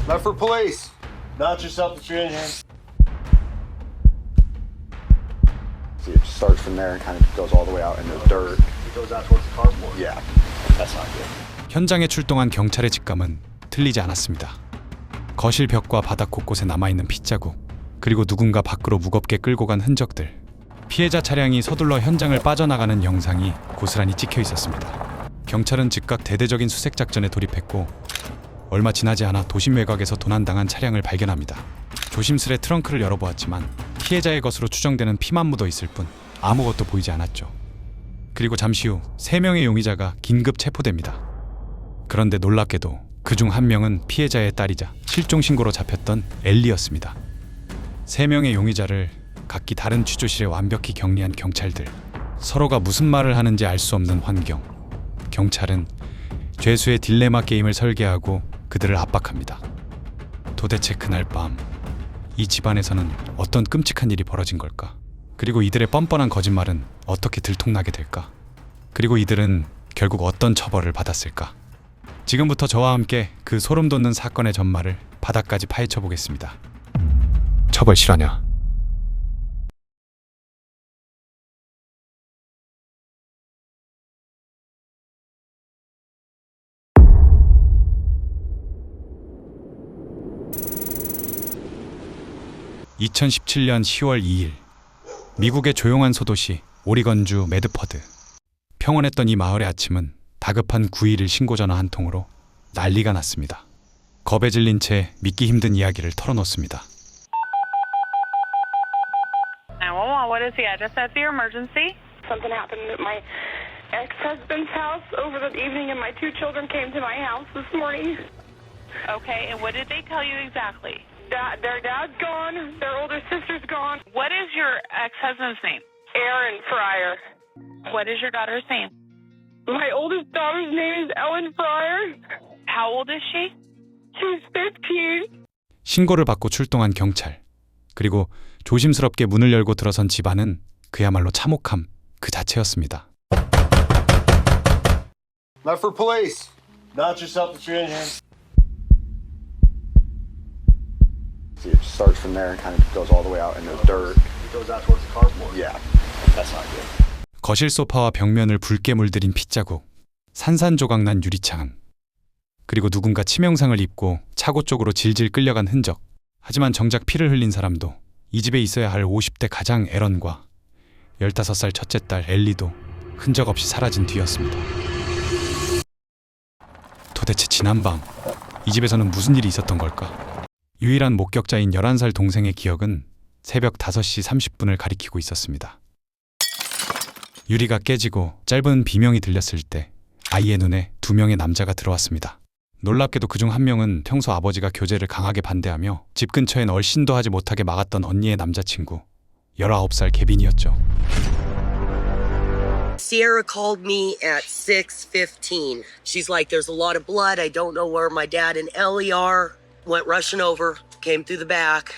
Not for police. Not yourself that you're in here. See, it starts from there and kind of goes all the way out in the dirt. It goes out towards the carport. Yeah, that's not good. 현장에 출동한 경찰의 직감은 틀리지 않았습니다. 거실 벽과 바닥 곳곳에 남아있는 핏자국, 그리고 누군가 밖으로 무겁게 끌고 간 흔적들. 피해자 차량이 서둘러 현장을 빠져나가는 영상이 고스란히 찍혀 있었습니다. 경찰은 즉각 대대적인 수색 작전에 돌입했고 얼마 지나지 않아 도심 외곽에서 도난당한 차량을 발견합니다. 조심스레 트렁크를 열어보았지만 피해자의 것으로 추정되는 피만 묻어 있을 뿐 아무것도 보이지 않았죠. 그리고 잠시 후 3명의 용의자가 긴급 체포됩니다. 그런데 놀랍게도 그중 한 명은 피해자의 딸이자 실종 신고로 잡혔던 엘리였습니다. 3명의 용의자를 각기 다른 취조실에 완벽히 격리한 경찰들. 서로가 무슨 말을 하는지 알 수 없는 환경. 경찰은 죄수의 딜레마 게임을 설계하고 그들을 압박합니다. 도대체 그날 밤 이 집안에서는 어떤 끔찍한 일이 벌어진 걸까? 그리고 이들의 뻔뻔한 거짓말은 어떻게 들통나게 될까? 그리고 이들은 결국 어떤 처벌을 받았을까? 지금부터 저와 함께 그 소름 돋는 사건의 전말을 바닥까지 파헤쳐 보겠습니다. 처벌 실화냐? (2017년 10월 2일) 미국의 조용한 소도시 오리건주 매드퍼드. 평온했던 이 마을의 아침은 다급한 911 신고 전화 한 통으로 난리가 났습니다. 겁에 질린 채 믿기 힘든 이야기를 털어놓습니다. 911, what is the address of your emergency? Something happened at my ex-husband's house over the evening, and my 2 children came to my house this morning. Okay, and what did they tell you exactly? Their dad's gone. Their older sister's gone. What is your ex-husband's name? Aaron Fryer. What is your daughter's name? My oldest daughter's name is Ellen Fryer. How old is she? She's 15. 신고를 받고 출동한 경찰. 그리고 조심스럽게 문을 열고 들어선 집안은 그야말로 참혹함 그 자체였습니다. Not for police. Not yourself that you're in here. See, it starts from there and kind of goes all the way out in the dirt. It goes out towards the carport. Yeah, that's not good. 거실 소파와 벽면을 붉게 물들인 핏자국, 산산조각 난 유리창, 그리고 누군가 치명상을 입고 차고 쪽으로 질질 끌려간 흔적. 하지만 정작 피를 흘린 사람도 이 집에 있어야 할 50대 가장 에런과 15살 첫째 딸 엘리도 흔적 없이 사라진 뒤였습니다. 도대체 지난밤 이 집에서는 무슨 일이 있었던 걸까? 유일한 목격자인 11살 동생의 기억은 새벽 5시 30분을 가리키고 있었습니다. 유리가 깨지고 짧은 비명이 들렸을 때 아이의 눈에 2명의 남자가 들어왔습니다. 놀랍게도 그중 한 명은 평소 아버지가 교제를 강하게 반대하며 집 근처엔 얼씬도 하지 못하게 막았던 언니의 남자친구 19살 개빈이었죠. Sierra called me at 6:15. She's like, there's a lot of blood. I don't know where my dad and Ellie are. Went rushing over, came through the back,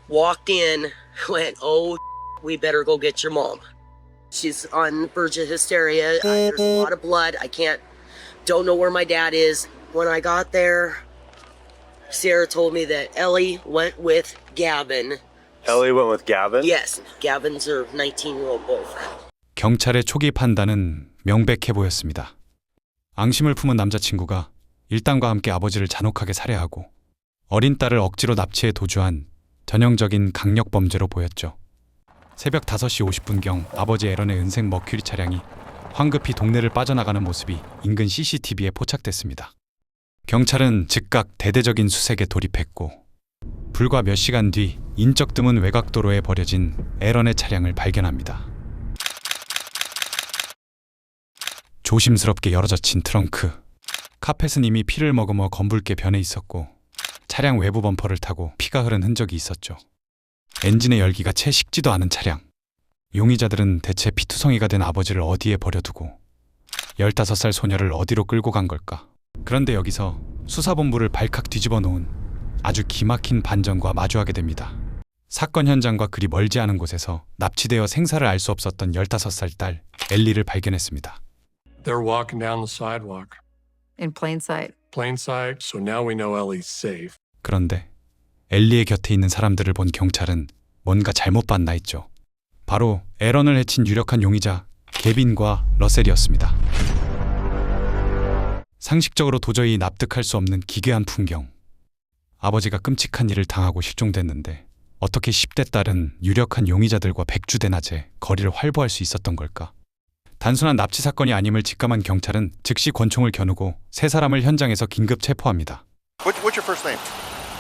walked in, went, oh, we better go get your mom. She's on the verge of hysteria. There's a lot of blood. Don't know where my dad is. When I got there, Sierra told me that Ellie went with Gavin. Ellie went with Gavin? Yes, Gavin's her 19-year-old boyfriend. 경찰의 초기 판단은 명백해 보였습니다. 앙심을 품은 남자친구가 일당과 함께 아버지를 잔혹하게 살해하고 어린 딸을 억지로 납치해 도주한 전형적인 강력 범죄로 보였죠. 새벽 5시 50분경 아버지 에런의 은색 머큐리 차량이 황급히 동네를 빠져나가는 모습이 인근 CCTV에 포착됐습니다. 경찰은 즉각 대대적인 수색에 돌입했고 불과 몇 시간 뒤 인적 드문 외곽도로에 버려진 에런의 차량을 발견합니다. 조심스럽게 열어젖힌 트렁크. 카펫은 이미 피를 머금어 검붉게 변해 있었고 차량 외부 범퍼를 타고 피가 흐른 흔적이 있었죠. 엔진의 열기가 채 식지도 않은 차량. 용의자들은 대체 피투성이가 된 아버지를 어디에 버려두고 15살 소녀를 어디로 끌고 간 걸까? 그런데 여기서 수사본부를 발칵 뒤집어 놓은 아주 기막힌 반전과 마주하게 됩니다. 사건 현장과 그리 멀지 않은 곳에서 납치되어 생사를 알 수 없었던 15살 딸 엘리를 발견했습니다. They're walking down the sidewalk. In plain sight. Plain sight, so now we know Ellie's safe. 그런데 엘리의 곁에 있는 사람들을 본 경찰은 뭔가 잘못 봤나 했죠. 바로 에런을 해친 유력한 용의자 개빈과 러셀이었습니다. 상식적으로 도저히 납득할 수 없는 기괴한 풍경. 아버지가 끔찍한 일을 당하고 실종됐는데 어떻게 10대 딸은 유력한 용의자들과 백주대낮에 거리를 활보할 수 있었던 걸까? 단순한 납치 사건이 아님을 직감한 경찰은 즉시 권총을 겨누고 세 사람을 현장에서 긴급 체포합니다. What's your first name?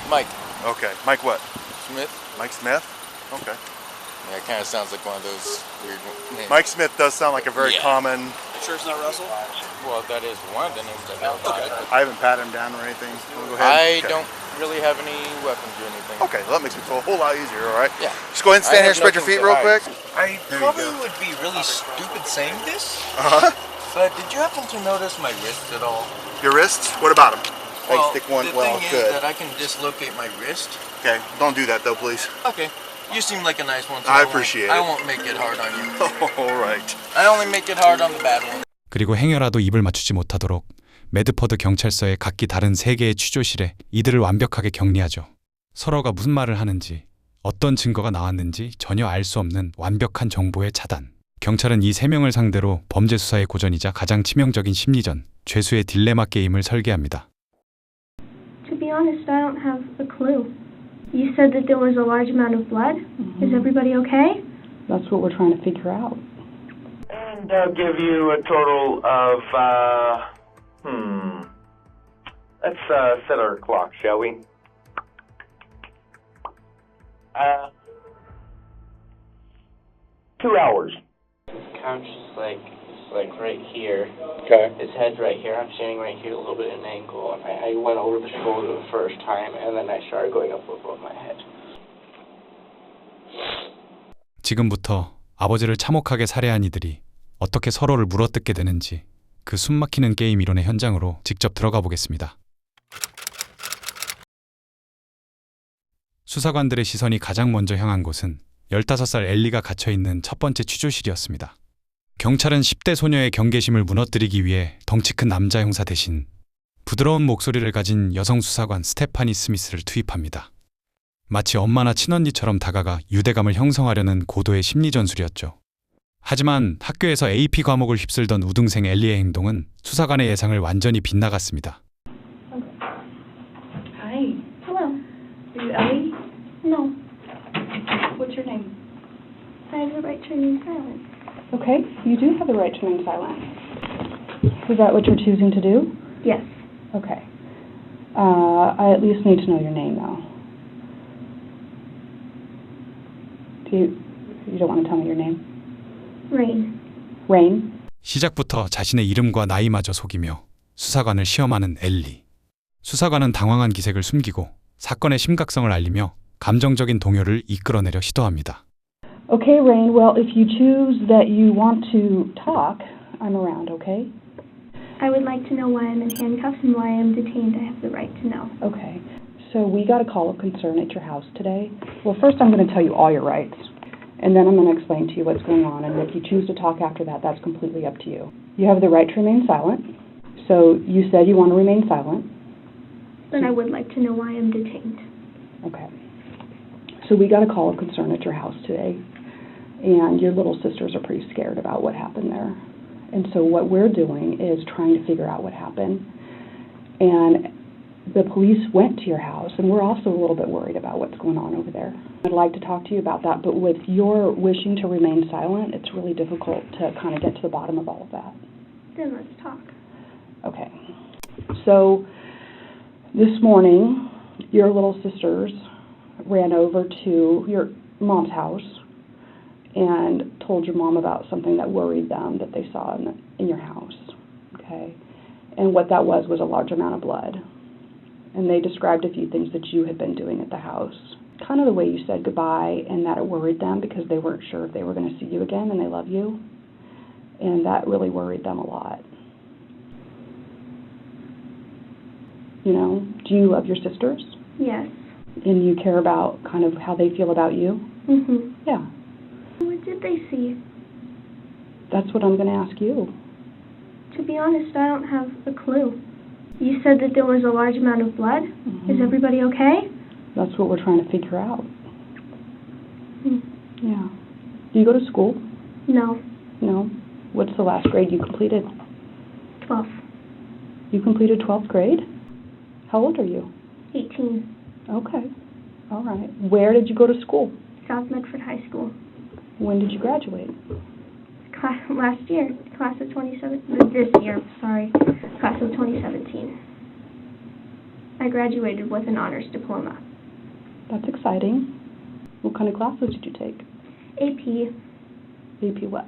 Mike. Okay. Mike what? Smith. Mike Smith? Okay. Yeah, it kind of sounds like one of those weird names. Mike Smith does sound like a very common... You sure it's not Russell? Well, that is one of the names I know about it. I haven't patted him down or anything. Go I ahead. don't really have any weapons or anything. Okay, well, that makes me feel a whole lot easier, all right? Yeah. Just go ahead and stand here and spread your feet real quick. I There you probably go. would be really stupid saying this, Uh-huh. but did you happen to notice my wrists at all? Your wrists? What about them? Well, stick one. the Well, thing good. is that I can dislocate my wrist. Okay, don't do that though, please. Okay. You seem like a nice one. So I appreciate I it. won't make it hard on you. All right. I only make it hard on the bad one. 그리고 행여라도 입을 맞추지 못하도록 매드퍼드 경찰서의 각기 다른 3개의 취조실에 이들을 완벽하게 격리하죠. 서로가 무슨 말을 하는지, 어떤 증거가 나왔는지 전혀 알 수 없는 완벽한 정보의 차단. 경찰은 이 3명을 상대로 범죄 수사의 고전이자 가장 치명적인 심리전, 죄수의 딜레마 게임을 설계합니다. To be honest, I don't have a clue. You said that there was a large amount of blood. Is everybody okay? That's what we're trying to figure out. And I'll give you a total of, let's set our clock, shall we? 2 hours. Couch is like right here. Okay. His head's right here. I'm standing right here, a little bit at an angle. And I went over the shoulder the first time, and then I started going up above my head. 지금부터 아버지를 참혹하게 살해한 이들이 어떻게 서로를 물어뜯게 되는지 그 숨막히는 게임 이론의 현장으로 직접 들어가 보겠습니다. 수사관들의 시선이 가장 먼저 향한 곳은 15살 엘리가 갇혀있는 첫 번째 취조실이었습니다. 경찰은 10대 소녀의 경계심을 무너뜨리기 위해 덩치 큰 남자 형사 대신 부드러운 목소리를 가진 여성 수사관 스테파니 스미스를 투입합니다. 마치 엄마나 친언니처럼 다가가 유대감을 형성하려는 고도의 심리전술이었죠. 하지만 학교에서 AP 과목을 휩쓸던 우등생 엘리의 행동은 수사관의 예상을 완전히 빗나갔습니다. Hi. Hello. Are you Ellie? No, What's your name? I have the right to remain silent. Okay, you do have the right to remain silent. Is that what you're choosing to do? Yes. Okay. I at least need to know your name, though. You don't want to tell me your name? Rain. Rain? 시작부터 자신의 이름과 나이마저 속이며 수사관을 시험하는 엘리. 수사관은 당황한 기색을 숨기고 사건의 심각성을 알리며 감정적인 동요를 이끌어내려 시도합니다. Okay, Rain, well, if you choose that you want to talk, I'm around, okay? I would like to know why I'm in handcuffs and why I'm detained. I have the right to know. Okay. So we got a call of concern at your house today. Well, first I'm going to tell you all your rights, and then I'm going to explain to you what's going on, and if you choose to talk after that, that's completely up to you. You have the right to remain silent, so you said you want to remain silent. Then I would like to know why I'm detained. Okay. So we got a call of concern at your house today, and your little sisters are pretty scared about what happened there. And so what we're doing is trying to figure out what happened. And the police went to your house, and we're also a little bit worried about what's going on over there. I'd like to talk to you about that, but with your wishing to remain silent, it's really difficult to kind of get to the bottom of all of that. Then let's talk. Okay. So this morning, your little sisters ran over to your mom's house and told your mom about something that worried them that they saw in your house, okay? And what that was a large amount of blood. And they described a few things that you had been doing at the house. Kind of the way you said goodbye, and that it worried them because they weren't sure if they were going to see you again, and they love you. And that really worried them a lot. You know, do you love your sisters? Yes. And you care about kind of how they feel about you? Mm-hmm. Yeah. What did they see? That's what I'm going to ask you. To be honest, I don't have a clue. You said that there was a large amount of blood. Is everybody okay? That's what we're trying to figure out. Hmm. Yeah. Do you go to school? No. No. What's the last grade you completed? 12. You completed 12th grade? How old are you? 18. Okay. All right. Where did you go to school? South Medford High School. When did you graduate? Last year. Class of 27. This year, sorry. Class of 2017. I graduated with an honors diploma. That's exciting. What kind of classes did you take? AP. AP what?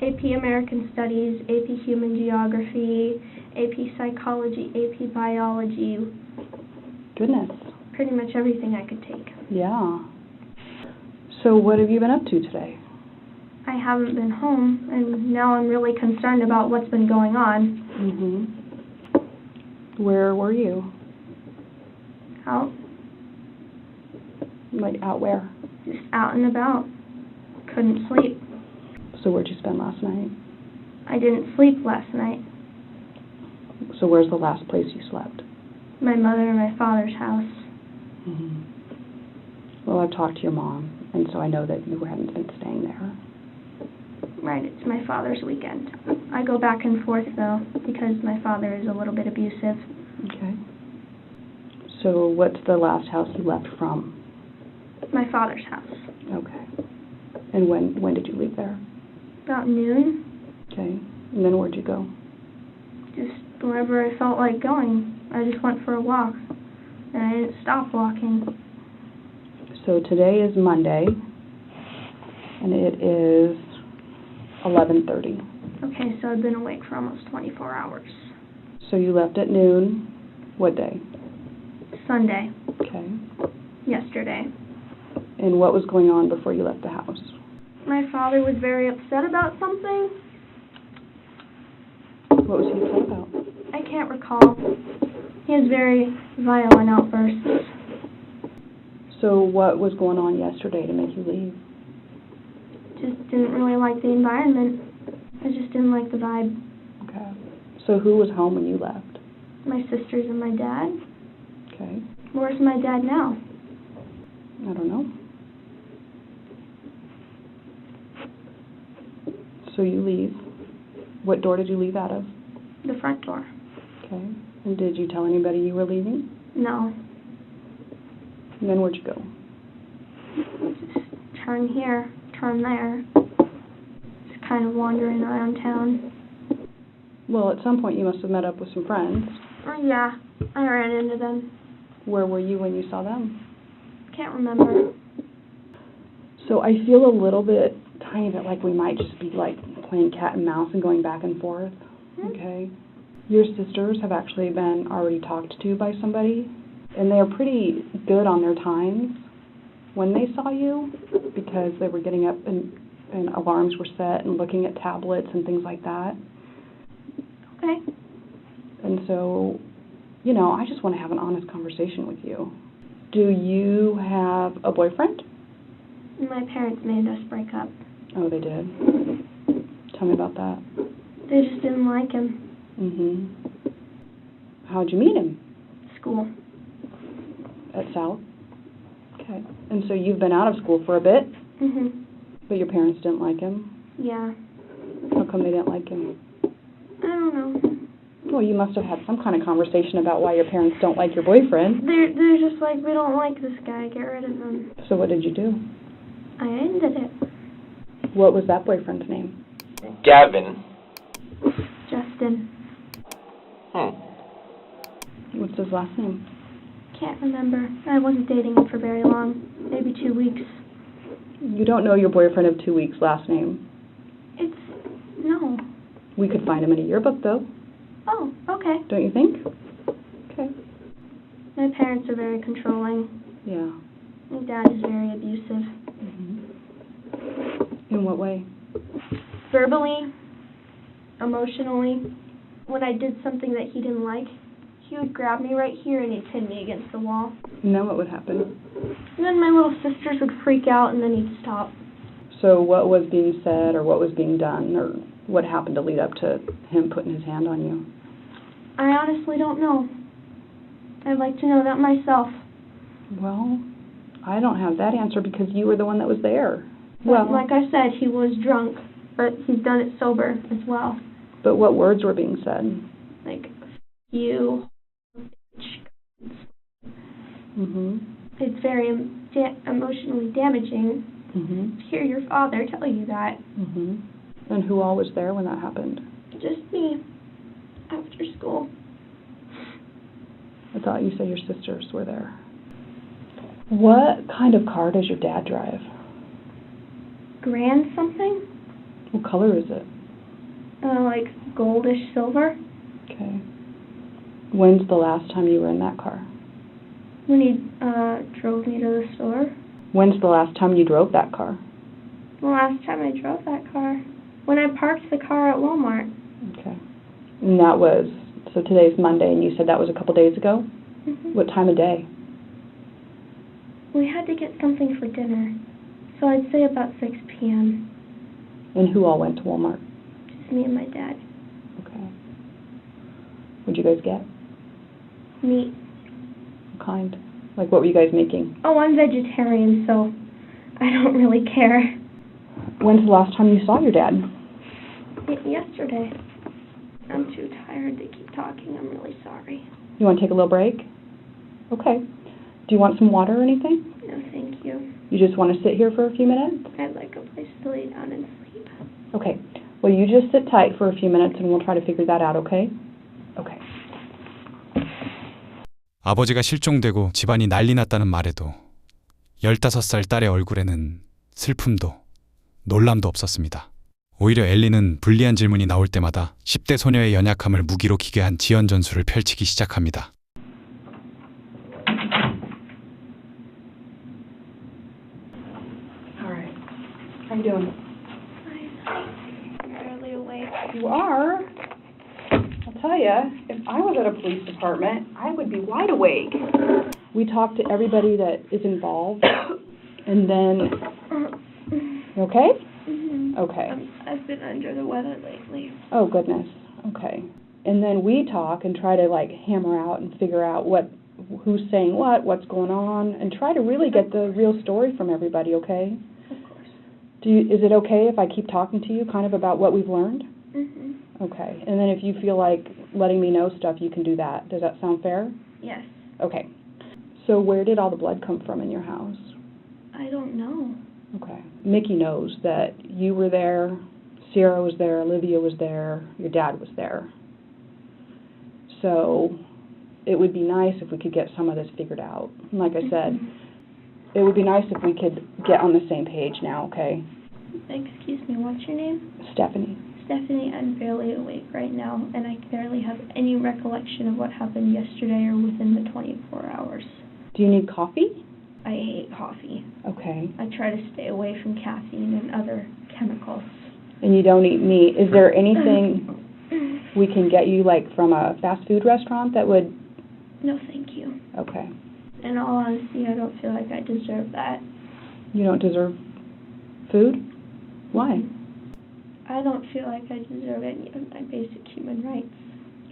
AP American Studies, AP Human Geography, AP Psychology, AP Biology. Goodness. Pretty much everything I could take. Yeah. So what have you been up to today? I haven't been home, and now I'm really concerned about what's been going on. Where were you? Out. Like out where? Just out and about. Couldn't sleep. So where'd you spend last night? I didn't sleep last night. So where's the last place you slept? My mother and my father's house. Well, I've talked to your mom, and so I know that you hadn't been staying there. Right, it's my father's weekend. I go back and forth, though, because my father is a little bit abusive. Okay. So what's the last house you left from? My father's house. Okay. And when did you leave there? About noon. Okay. And then where'd you go? Just wherever I felt like going. I just went for a walk. And I didn't stop walking. So today is Monday, and it is 11:30. Okay, so I've been awake for almost 24 hours. So you left at noon. What day? Sunday. Okay. Yesterday. And what was going on before you left the house? My father was very upset about something. What was he upset about? I can't recall. He has very violent outbursts. So what was going on yesterday to make you leave? Just didn't really like the environment. I just didn't like the vibe. Okay. So who was home when you left? My sisters and my dad. Okay. Where's my dad now? I don't know. So you leave. What door did you leave out of? The front door. Okay. And did you tell anybody you were leaving? No. And then where'd you go? Just turn here, turn there. Just kind of wandering around town. Well, at some point you must have met up with some friends. Yeah, I ran into them. Where were you when you saw them? Can't remember. So I feel a little bit, tiny bit, like we might just be like playing cat and mouse and going back and forth. Okay. Your sisters have actually been already talked to by somebody, and they're pretty good on their times when they saw you, because they were getting up and alarms were set and looking at tablets and things like that. Okay. And so, you know, I just want to have an honest conversation with you. Do you have a boyfriend? My parents made us break up. Oh, they did? Tell me about that. They just didn't like him. How'd you meet him? School. At South? Okay. And so you've been out of school for a bit? But your parents didn't like him? Yeah. How come they didn't like him? I don't know. Well, you must have had some kind of conversation about why your parents don't like your boyfriend. They're just like, we don't like this guy, get rid of him. So what did you do? I ended it. What was that boyfriend's name? Gavin. Justin. What's his last name? Can't remember. I wasn't dating him for very long. Maybe 2 weeks. You don't know your boyfriend of 2 weeks' last name? No. We could find him in a yearbook, though. Oh, okay. Don't you think? Okay. My parents are very controlling. Yeah. My dad is very abusive. In what way? Verbally, emotionally. When I did something that he didn't like, he would grab me right here and he'd pin me against the wall. And then what would happen? And then my little sisters would freak out and then he'd stop. So what was being said or what was being done or what happened to lead up to him putting his hand on you? I honestly don't know. I'd like to know that myself. Well, I don't have that answer because you were the one that was there. Well, like I said, he was drunk, but he's done it sober as well. But what words were being said? Like, you. It's very emotionally damaging to hear your father tell you that. And who all was there when that happened? Just me. After school. I thought you said your sisters were there. What kind of car does your dad drive? Grand something? What color is it? Like goldish silver. Okay. When's the last time you were in that car? When he drove me to the store. When's the last time you drove that car? The last time I drove that car. When I parked the car at Walmart. Okay. And that was, so today's Monday, and you said that was a couple days ago? What time of day? We had to get something for dinner, so I'd say about 6 p.m. And who all went to Walmart? Just me and my dad. Okay. What'd you guys get? Meat. What kind? Like, what were you guys making? Oh, I'm vegetarian, so I don't really care. When's the last time you saw your dad? Yesterday. I'm too tired to keep talking. I'm really sorry. You want to take a little break? Okay. Do you want some water or anything? No, thank you. You just want to sit here for a few minutes? I'd like a place to lay down and sleep. Okay. Well, you just sit tight for a few minutes and we'll try to figure that out, okay? Okay. 아버지가 실종되고 집안이 난리 났다는 말에도 15살 딸의 얼굴에는 슬픔도 놀람도 없었습니다. 오히려 엘리는 불리한 질문이 나올 때마다 10대 소녀의 연약함을 무기로 기괴한 지연 전술을 펼치기 시작합니다. Alright. How you doing? I'm barely awake. You are? I'll tell you, if I was at a police department, I would be wide awake. We talked to everybody that is involved, and then... You okay? Okay. I've been under the weather lately. Oh, goodness. Okay. And then we talk and try to, like, hammer out and figure out who's saying what's going on, and try to really get the real story from everybody, okay? Of course. Is it okay if I keep talking to you kind of about what we've learned? Okay. And then if you feel like letting me know stuff, you can do that. Does that sound fair? Yes. Okay. So where did all the blood come from in your house? I don't know. Okay. Mickey knows that you were there, Sierra was there, Olivia was there, your dad was there. So it would be nice if we could get some of this figured out. And like I said, it would be nice if we could get on the same page now, okay? Excuse me, what's your name? Stephanie. Stephanie, I'm barely awake right now, and I barely have any recollection of what happened yesterday or within the 24 hours. Do you need coffee? I hate coffee. Okay. I try to stay away from caffeine and other chemicals. And you don't eat meat. Is there anything we can get you, like, from a fast food restaurant that would... No, thank you. Okay. In all honesty, I don't feel like I deserve that. You don't deserve food? Why? I don't feel like I deserve any of my basic human rights.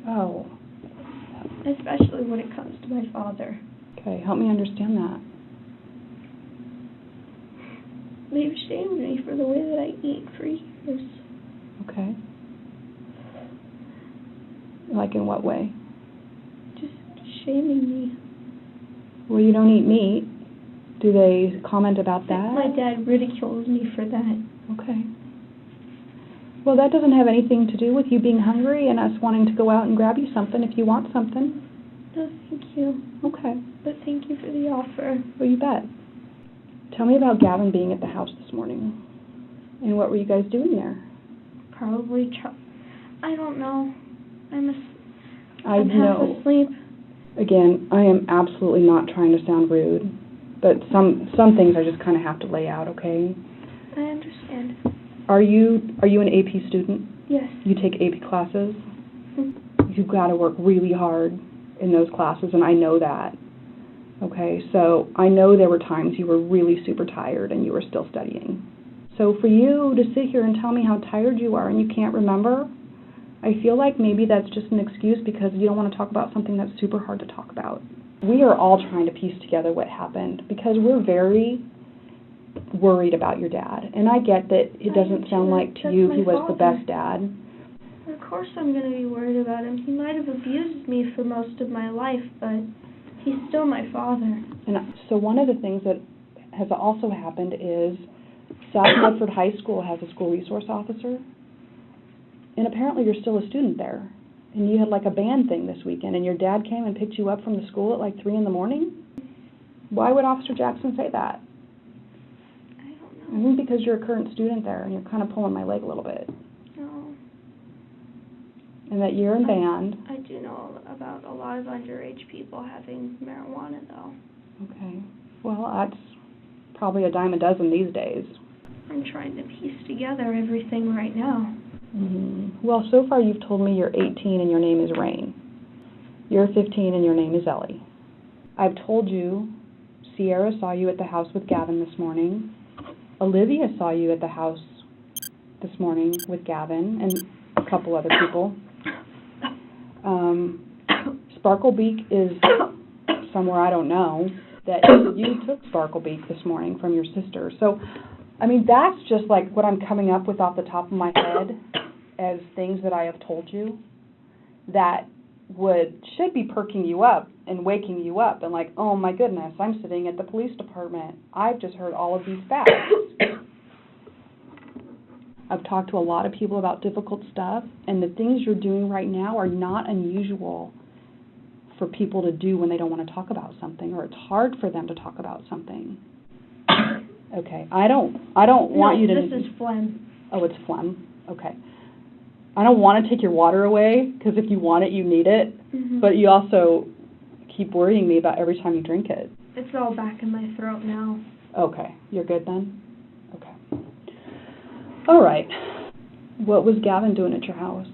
Oh. Especially when it comes to my father. Okay, help me understand that. They've shamed me for the way that I eat for years. Okay. Like in what way? Just shaming me. Well, you don't eat meat. Do they comment about that? My dad ridicules me for that. Okay. Well, that doesn't have anything to do with you being hungry and us wanting to go out and grab you something if you want something. No, thank you. Okay. But thank you for the offer. Well, you bet. Tell me about Gavin being at the house this morning. And what were you guys doing there? Probably I don't know. I'm I know. half asleep. Again, I am absolutely not trying to sound rude, but some things I just kind of have to lay out, okay? I understand. Are you an AP student? Yes. You take AP classes? You've got to work really hard in those classes, and I know that. Okay, so I know there were times you were really super tired and you were still studying. So for you to sit here and tell me how tired you are and you can't remember, I feel like maybe that's just an excuse because you don't want to talk about something that's super hard to talk about. We are all trying to piece together what happened because we're very worried about your dad. And I get that it doesn't sound like to you he was the best dad. Of course I'm going to be worried about him. He might have abused me for most of my life, but he's still my father. And so one of the things that has also happened is South Medford High School has a school resource officer. And apparently you're still a student there. And you had like a band thing this weekend, and your dad came and picked you up from the school at like 3 in the morning? Why would Officer Jackson say that? I don't I know. think because you're a current student there, and you're kind of pulling my leg a little bit. No. And that you're in band. I do know about a lot of underage people having marijuana, though. Okay. Well, that's probably a dime a dozen these days. I'm trying to piece together everything right now. Mm-hmm. Well, so far you've told me you're 18 and your name is Rain. You're 15 and your name is Ellie. I've told you Sierra saw you at the house with Gavin this morning. Olivia saw you at the house this morning with Gavin and a couple other people. Sparklebeak is somewhere I don't know, that you took Sparklebeak this morning from your sister. So, I mean, that's just like what I'm coming up with off the top of my head as things that I have told you that should be perking you up and waking you up and like, oh my goodness, I'm sitting at the police department. I've just heard all of these facts. I've talked to a lot of people about difficult stuff, and the things you're doing right now are not unusual for people to do when they don't want to talk about something, or it's hard for them to talk about something. Okay, I don't want you to... This is phlegm. Oh, it's phlegm. Okay. I don't want to take your water away, because if you want it, you need it. Mm-hmm. But you also keep worrying me about every time you drink it. It's all back in my throat now. Okay, you're good then? Okay. All right. What was Gavin doing at your house?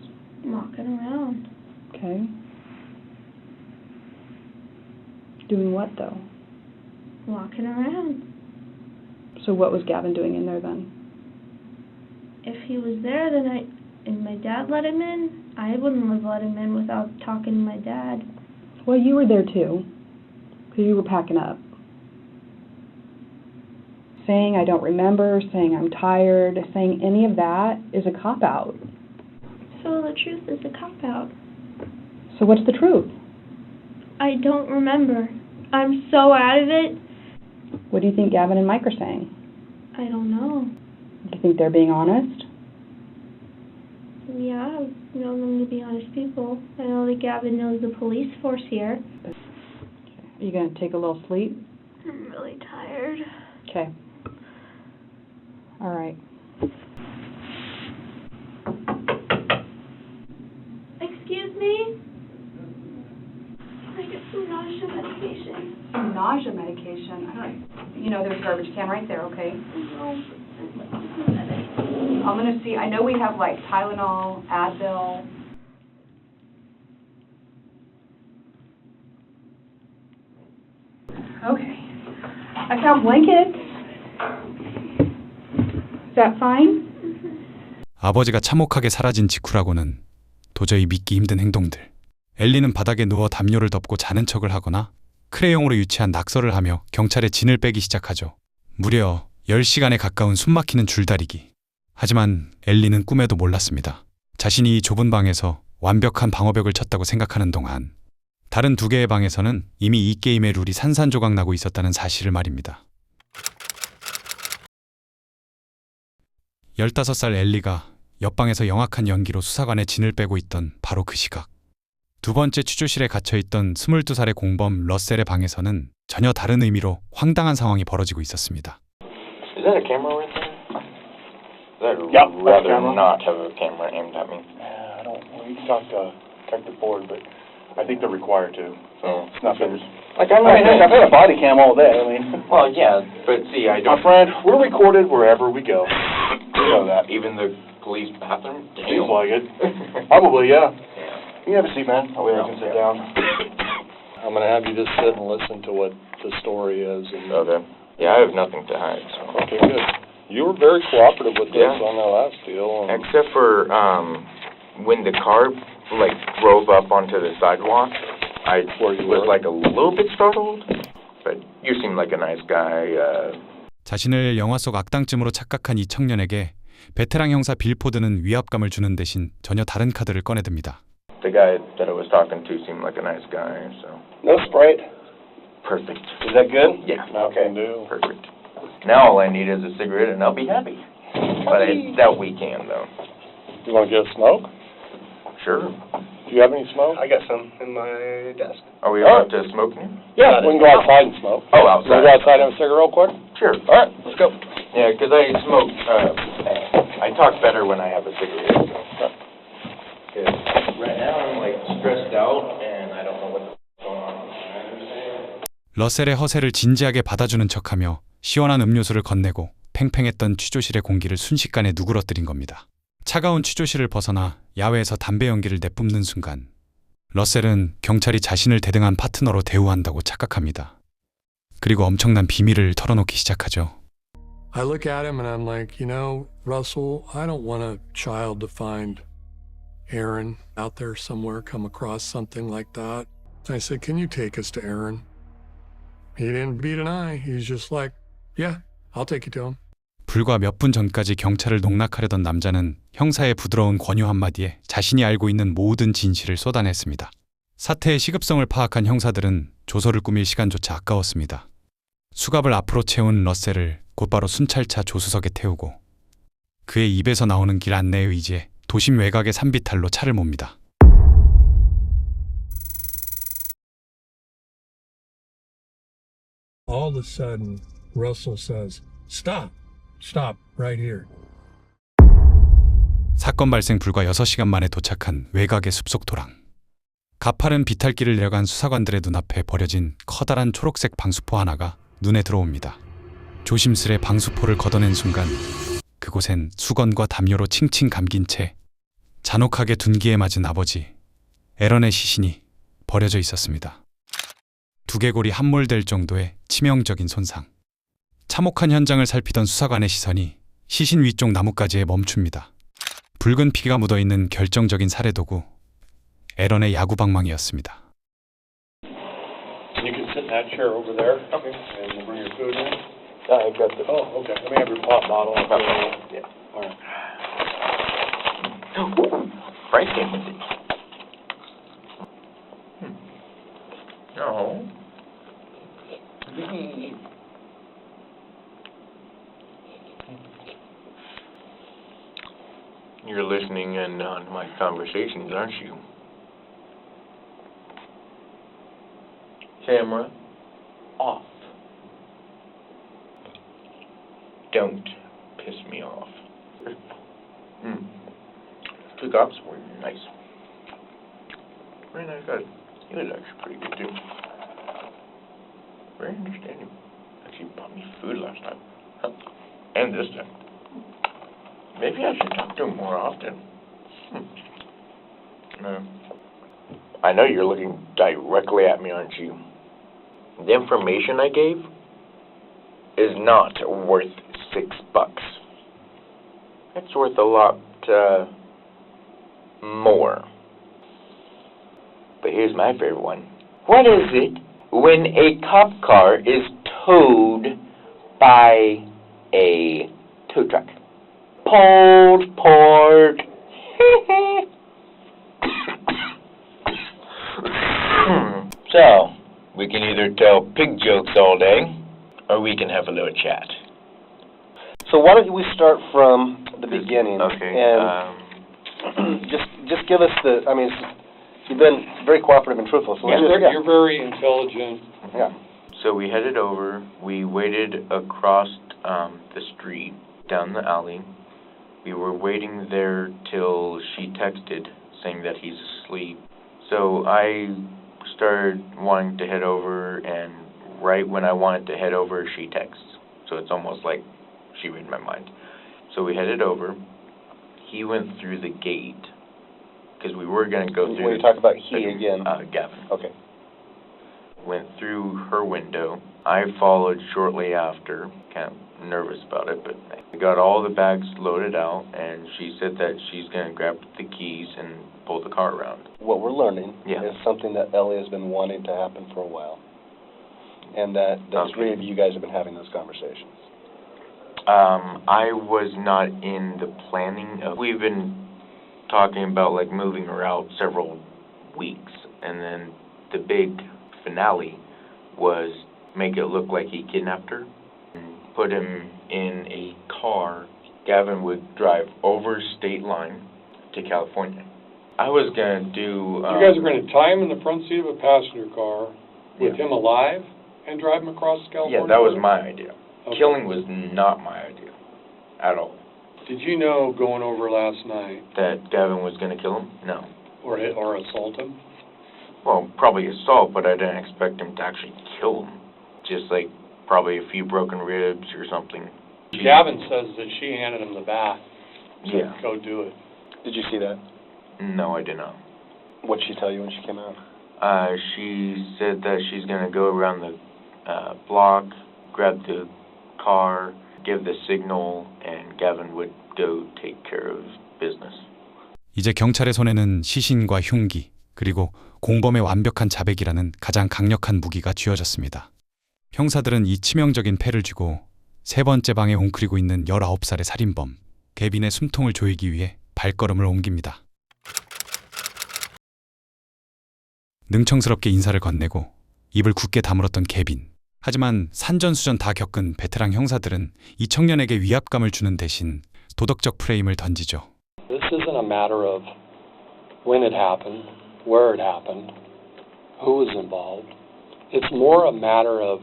Walking around. Okay. Doing what, though? Walking around. So what was Gavin doing in there then? If he was there, then and my dad let him in, I wouldn't have let him in without talking to my dad. Well, you were there too, because you were packing up. Saying I don't remember, saying I'm tired, saying any of that is a cop-out. So the truth is a cop-out. So what's the truth? I don't remember. I'm so out of it. What do you think Gavin and Mike are saying? I don't know. Do you think they're being honest? Yeah, I know them to be honest people. I know that Gavin knows the police force here. Are you going to take a little sleep? I'm really tired. Okay. All right. Excuse me? Can I get some nausea medication? Some nausea medication? There's a garbage can right there, okay? No. I'm going to see. I know we have like Tylenol, Advil. Okay. I found blankets. Is that fine? 아버지가 참혹하게 사라진 직후라고는 도저히 믿기 힘든 행동들. 엘리는 바닥에 누워 담요를 덮고 자는 척을 하거나 크레용으로 유치한 낙서를 하며 경찰에 진을 빼기 시작하죠. 무려 10시간에 가까운 숨막히는 줄다리기. 하지만 엘리는 꿈에도 몰랐습니다. 자신이 이 좁은 방에서 완벽한 방어벽을 쳤다고 생각하는 동안 다른 2개의 방에서는 이미 이 게임의 룰이 산산조각 나고 있었다는 사실을 말입니다. 15살 엘리가 옆방에서 영악한 연기로 수사관의 진을 빼고 있던 바로 그 시각. 2번째 취조실에 갇혀있던 22살의 공범 러셀의 방에서는 전혀 다른 의미로 황당한 상황이 벌어지고 있었습니다. Is that a camera right there? I'd Yep, rather camera. not have a camera aimed at me. I don't. We talked to Detective Ford, but I think they're required to. So It's not fair. like I'm I not. mean, I've had a body cam all day. I mean, Well, yeah, but see, I my don't. friend, we're recorded wherever we go. You know that. Even the police bathroom. Seems like it. Probably, yeah. Yeah. You have a seat, man. That way I can sit down. I'm going to have you just sit and listen to what the story is. And Okay. Yeah, I have nothing to hide. So. Okay, good. You were very cooperative with this Yeah. on that last deal. And Except for when the car like drove up onto the sidewalk, I was like a little bit startled. But you seem like a nice guy. 자신을 영화 속 악당쯤으로 착각한 이 청년에게 베테랑 형사 빌포드는 위압감을 주는 대신 전혀 다른 카드를 꺼내듭니다. The guy that I was talking to seemed like a nice guy, so. No Sprite. Perfect. Is that good? Yeah. Okay. Perfect. Now all I need is a cigarette and I'll be happy. But I doubt we can, though. You want to get a smoke? Sure. Do you have any smoke? I got some in my desk. Are we allowed to smoke now? Yeah, we can go outside and smoke. Oh, outside. Want to go outside and have a cigarette real quick? Sure. All right, let's go. Yeah, because I smoke, I talk better when I have a cigarette. So. 'Cause right now I'm like stressed out and I don't know what's going on. 러셀의 허세를 진지하게 받아주는 척하며 시원한 음료수를 건네고 팽팽했던 취조실의 공기를 순식간에 누그러뜨린 겁니다. 차가운 취조실을 벗어나 야외에서 담배 연기를 내뿜는 순간 러셀은 경찰이 자신을 대등한 파트너로 대우한다고 착각합니다. 그리고 엄청난 비밀을 털어놓기 시작하죠. I look at him and I'm like, you know, Russell, I don't want a child to find Aaron out there somewhere, come across something like that. I said, can you take us to Aaron? He didn't beat an eye. He's just like, yeah, I'll take you to him. 불과 몇 분 전까지 경찰을 농락하려던 남자는 형사의 부드러운 권유 한마디에 자신이 알고 있는 모든 진실을 쏟아냈습니다. 사태의 시급성을 파악한 형사들은 조서를 꾸밀 시간조차 아까웠습니다. 수갑을 앞으로 채운 러셀을 곧바로 순찰차 조수석에 태우고 그의 입에서 나오는 길 안내에 의지해 도심 외곽의 산비탈로 차를 몹니다. All of a sudden, Russell says, stop, stop, right here. 사건 발생 불과 6시간 만에 도착한 외곽의 숲속 도랑. 가파른 비탈길을 내려간 수사관들의 눈앞에 버려진 커다란 초록색 방수포 하나가 눈에 들어옵니다. 조심스레 방수포를 걷어낸 순간 그곳엔 수건과 담요로 칭칭 감긴 채 잔혹하게 둔기에 맞은 아버지 에런의 시신이 버려져 있었습니다. 두개골이 함몰될 정도의 치명적인 손상. 참혹한 현장을 살피던 수사관의 시선이 시신 위쪽 나뭇가지에 멈춥니다. 붉은 피가 묻어있는 결정적인 살해 도구 에런의 야구방망이였습니다. You can sit in that chair over there. Okay. And we'll bring your food in. I've got the. Oh, okay. Let me have your pop bottle. Yeah. All right. Frank came with it. No. You're listening in on my conversations, aren't you? Camera off. Don't piss me off. Two cops were nice. Very nice guys. He was actually pretty good too. Very understanding. Actually bought me food last time. And this time. Maybe I should talk to him more often. No. I know you're looking directly at me, aren't you? The information I gave is not worth $6. It's worth a lot more. But here's my favorite one. What is it when a cop car is towed by a tow truck? Pulled port. So, we can either tell pig jokes all day, or we can have a little chat. So why don't we start from the beginning? Okay. And just give us the. I mean, you've been very cooperative and truthful. So You're very intelligent. Yeah. So we headed over. We waited across the street, down the alley. We were waiting there till she texted saying that he's asleep. So I started wanting to head over, and right when I wanted to head over, she texts. So it's almost like she read my mind. So we headed over. He went through the gate, because we were going to go through... When you talk about he again... Gavin. Okay. went through her window. I followed shortly after, kind of nervous about it, but I got all the bags loaded out, and she said that she's going to grab the keys and pull the car around. What we're learning Yeah. is something that Ellie has been wanting to happen for a while, and that the three of you guys have been having those conversations. I was not in the planning. We've been talking about like moving her out several weeks, and then the big finale was make it look like he kidnapped her and put him in a car. Gavin would drive over state line to California. I was gonna do. You guys are going to tie him in the front seat of a passenger car with him alive and drive him across California? Yeah, that was my idea. Okay. Killing was not my idea at all. Did you know going over last night, That Gavin was gonna kill him? No. or assault him? Well, probably assault, but I didn't expect him to actually kill him. Just like probably a few broken ribs or something. Gavin says that she handed him the bat. Yeah. Go do it. Did you see that? No, I did not. What did she tell you when she came out? She said that she's gonna go around the block, grab the car, give the signal, and Gavin would go take care of business. 이제 경찰의 손에는 시신과 흉기, 그리고 공범의 완벽한 자백이라는 가장 강력한 무기가 쥐어졌습니다. 형사들은 이 치명적인 패를 쥐고 세 번째 방에 웅크리고 있는 19살의 살인범, 개빈의 숨통을 조이기 위해 발걸음을 옮깁니다. 능청스럽게 인사를 건네고 입을 굳게 다물었던 개빈. 하지만 산전수전 다 겪은 베테랑 형사들은 이 청년에게 위압감을 주는 대신 도덕적 프레임을 던지죠. This isn't a matter of when it happened, where it happened, who was involved. It's more a matter of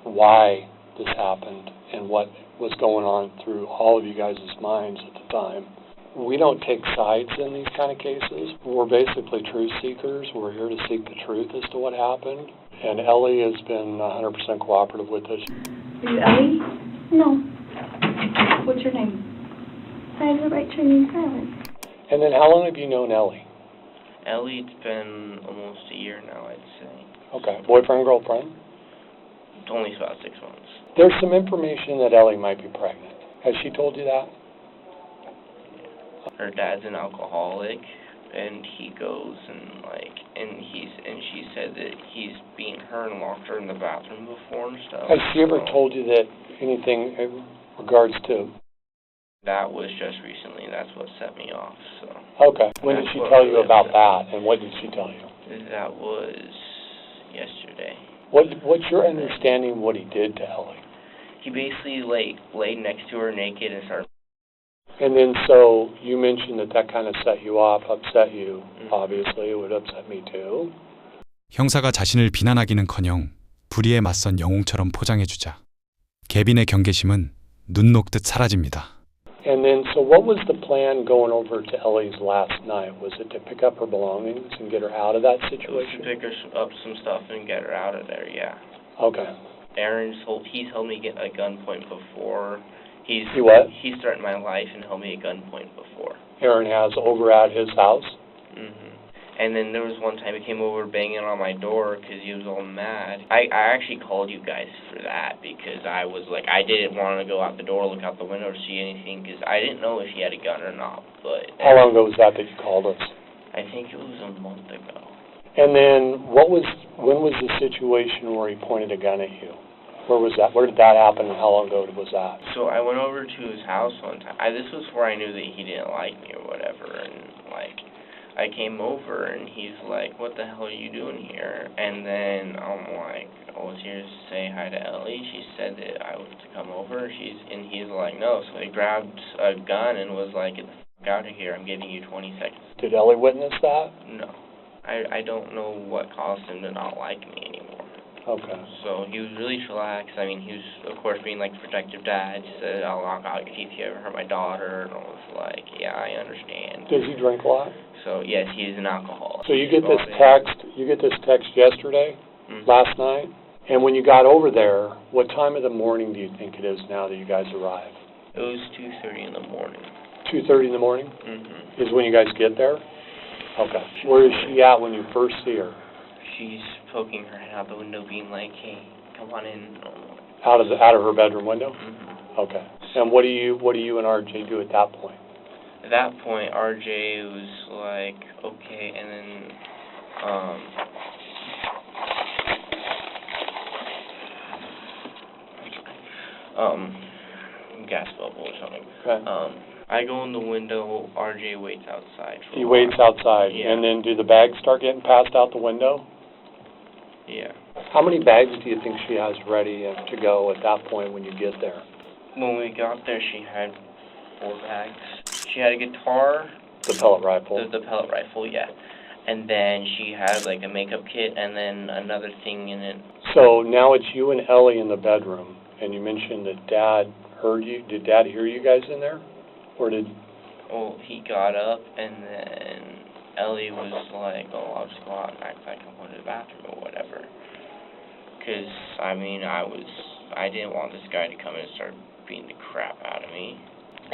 why this happened and what was going on through all of you guys' minds at the time. We don't take sides in these kind of cases. We're basically truth seekers. We're here to seek the truth as to what happened. And Ellie has been 100% cooperative with us. Are you Ellie? No. What's your name? I have the right to remain silent. And then how long have you known Ellie? Ellie, it's been almost a year now, I'd say. Okay. Boyfriend, girlfriend? It's only about 6 months. There's some information that Ellie might be pregnant. Has she told you that? Her dad's an alcoholic, and he goes and she said that he's beaten her and locked her in the bathroom before and stuff. Has she ever told you that anything in regards to? That was just recently. That's what set me off. So. Okay. When did she tell you about that, and what did she tell you? That was yesterday. What's your understanding of what he did to Ellie? He basically laid next to her naked and started. And then so you mentioned that kind of set you off, upset you. Obviously, it would upset me too. 형사가 자신을 비난하기는커녕 불의에 맞선 영웅처럼 포장해주자 개빈의 경계심은 눈 녹듯 사라집니다. And then, so what was the plan going over to Ellie's last night? Was it to pick up her belongings and get her out of that situation? To pick her up some stuff and get her out of there, yeah. Okay. He's held me at gunpoint before. He threatened my life and held me at gunpoint before. Aaron has over at his house? And then there was one time he came over banging on my door because he was all mad. I actually called you guys for that because I was like, I didn't want to go out the door, look out the window, or see anything because I didn't know if he had a gun or not. But how long ago was that you called us? I think it was a month ago. And then when was the situation where he pointed a gun at you? Where was that? Where did that happen and how long ago was that? So I went over to his house one time. This was where I knew that he didn't like me or whatever, and I came over and he's like, "What the hell are you doing here?" And then I'm like, "I was here to say hi to Ellie. She said that I was to come over." He's like, "No." So he grabbed a gun and was like, "Get the fuck out of here. I'm giving you 20 seconds." Did Ellie witness that? No. I don't know what caused him to not like me anymore. Okay. So he was really chillaxed. I mean, he was, of course, being like a protective dad. He said, "I'll knock out your teeth if you ever hurt my daughter." And I was like, "Yeah, I understand." Does he drink a lot? So yes, he is an alcoholic. So you get this text yesterday, last night, and when you got over there, what time of the morning do you think it is now that you guys arrived? It was 2:30 in the morning. 2:30 in the morning? Is when you guys get there? Okay. Where is she at when you first see her? she's poking her head out the window, being like, "Hey, come on in." Out of her bedroom window? Mm-hmm. Okay. And what do you and RJ do at that point? At that point, RJ was like, okay, and then, gas bubble or something. Okay. I go in the window, RJ waits outside. He waits outside, yeah. And then do the bags start getting passed out the window? Yeah. How many bags do you think she has ready to go at that point when you get there? When we got there, she had 4 bags. She had a guitar. The pellet rifle. The pellet rifle, yeah. And then she had like a makeup kit and then another thing in it. So now it's you and Ellie in the bedroom, and you mentioned that Dad heard you. Did Dad hear you guys in there? Or did... Well, he got up and then Ellie was like, oh, I'll just go out and act like I'm going to the bathroom or whatever. Because, I mean, I didn't want this guy to come in and start beating the crap out of me.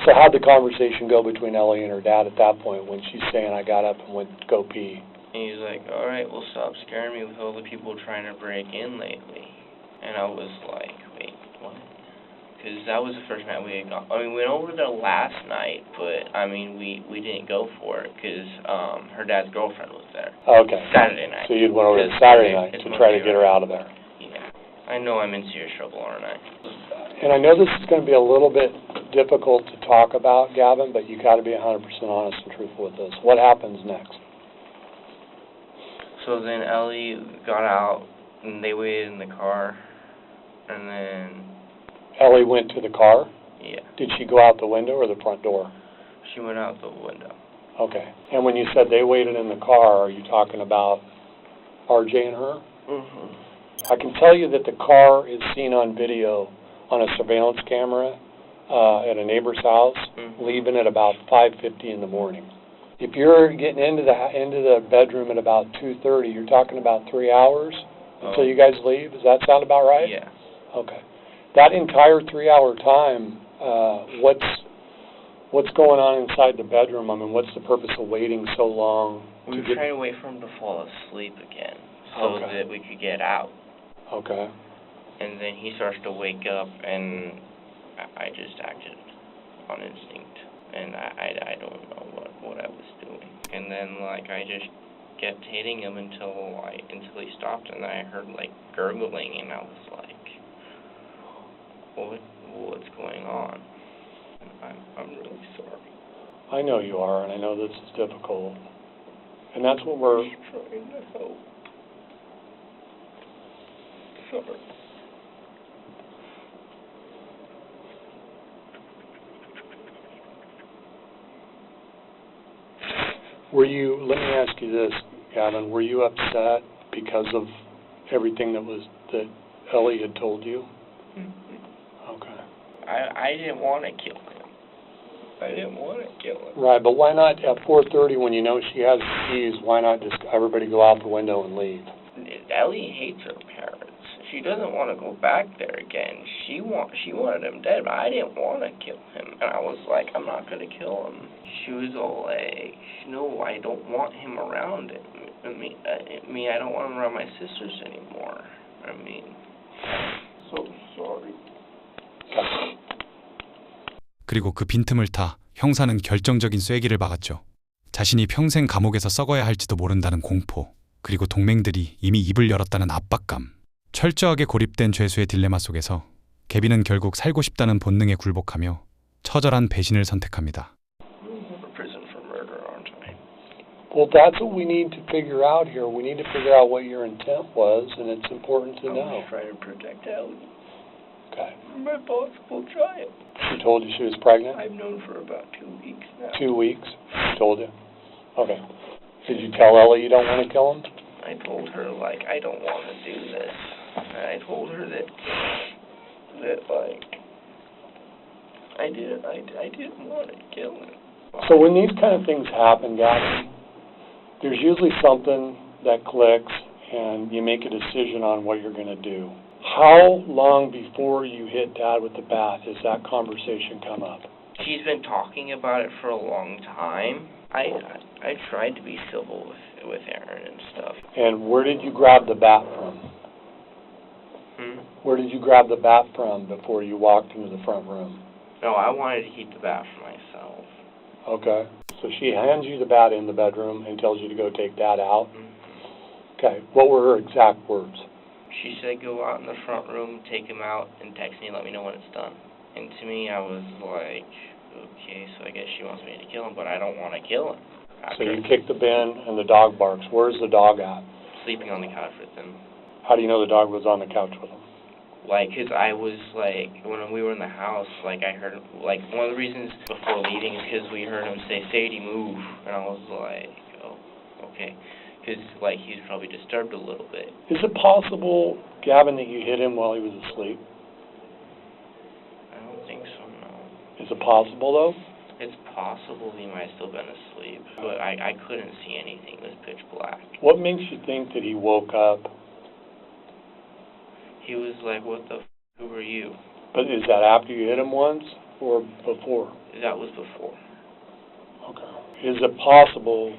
So how'd the conversation go between Ellie and her dad at that point when she's saying, I got up and went to go pee? And he's like, all right, well, stop scaring me with all the people trying to break in lately. And I was like, wait, what? Because that was the first night we had gone. I mean, we went over there last night, but, I mean, we didn't go for it because her dad's girlfriend was there. Okay. Saturday night. So you'd went over there Saturday night to try to get her out of there. Yeah. I know I'm in serious trouble, aren't I? And I know this is going to be a little bit difficult to talk about, Gavin, but you got to be 100% honest and truthful with this. What happens next? So then Ellie got out, and they waited in the car, and then... Ellie went to the car? Yeah. Did she go out the window or the front door? She went out the window. Okay. And when you said they waited in the car, are you talking about RJ and her? Mm-hmm. I can tell you that the car is seen on video on a surveillance camera at a neighbor's house, leaving at about 5:50 in the morning. If you're getting into the bedroom at about 2:30, you're talking about 3 hours until you guys leave. Does that sound about right? Yeah. Okay. That entire 3-hour time, what's going on inside the bedroom? I mean, what's the purpose of waiting so long? We were trying to wait for him to fall asleep again so that we could get out. Okay. And then he starts to wake up, and I just acted on instinct, and I don't know what I was doing. And then like I just kept hitting him until he stopped, and I heard like gurgling, and I was like, what's going on? And I'm really sorry. I know you are, and I know this is difficult, and that's what we're trying to help. Sorry. Let me ask you this, Gavin, were you upset because of everything that Ellie had told you? Mm-hmm. Okay. I didn't want to kill him. I didn't want to kill him. Right, but why not at 4:30 when you know she has the keys, why not just everybody go out the window and leave? Ellie hates her parents. She doesn't want to go back there again. She wanted him dead, but I didn't want to kill him. And I was like, I'm not going to kill him. She was all like, no, I don't want him around. I mean, I don't want him around my sisters anymore. I mean, so sorry. 그리고 그 빈틈을 타 형사는 결정적인 쐐기를 박았죠. 자신이 평생 감옥에서 썩어야 할지도 모른다는 공포, 그리고 동맹들이 이미 입을 열었다는 압박감. 철저하게 고립된 죄수의 딜레마 속에서 개빈은 결국 살고 싶다는 본능에 굴복하며 처절한 배신을 선택합니다. Well, that's what we need to figure out here. We need to figure out what your intent was, and it's important to know. I was trying to protect Ellie. Okay. My possible child. She told you she was pregnant? I've known for about 2 weeks now. 2 weeks? She told you? Okay. Did you tell Ellie you don't want to kill him? I told her, like, I don't want to do this. And I told her that like, I didn't want to kill him. So when these kind of things happen, guys, there's usually something that clicks and you make a decision on what you're going to do. How long before you hit Dad with the bat does that conversation come up? She's been talking about it for a long time. I tried to be civil with Aaron and stuff. And where did you grab the bat from? Where did you grab the bat from before you walked into the front room? No, I wanted to keep the bat for myself. Okay. So she hands you the bat in the bedroom and tells you to go take that out? Okay. What were her exact words? She said go out in the front room, take him out, and text me and let me know when it's done. And to me, I was like, okay, so I guess she wants me to kill him, but I don't want to kill him. So you kick the bin and the dog barks. Where's the dog at? Sleeping on the couch with him. How do you know the dog was on the couch with him? Like, 'cause I was, like, when we were in the house, like, I heard, like, one of the reasons before leaving is 'cause we heard him say, Sadie, move. And I was like, oh, okay. 'Cause, like, he was probably disturbed a little bit. Is it possible, Gavin, that you hit him while he was asleep? I don't think so, no. Is it possible, though? It's possible he might have still been asleep, but I couldn't see anything. It was pitch black. What makes you think that he woke up? He was like, what the who are you? But is that after you hit him once or before? That was before. Okay. Is it possible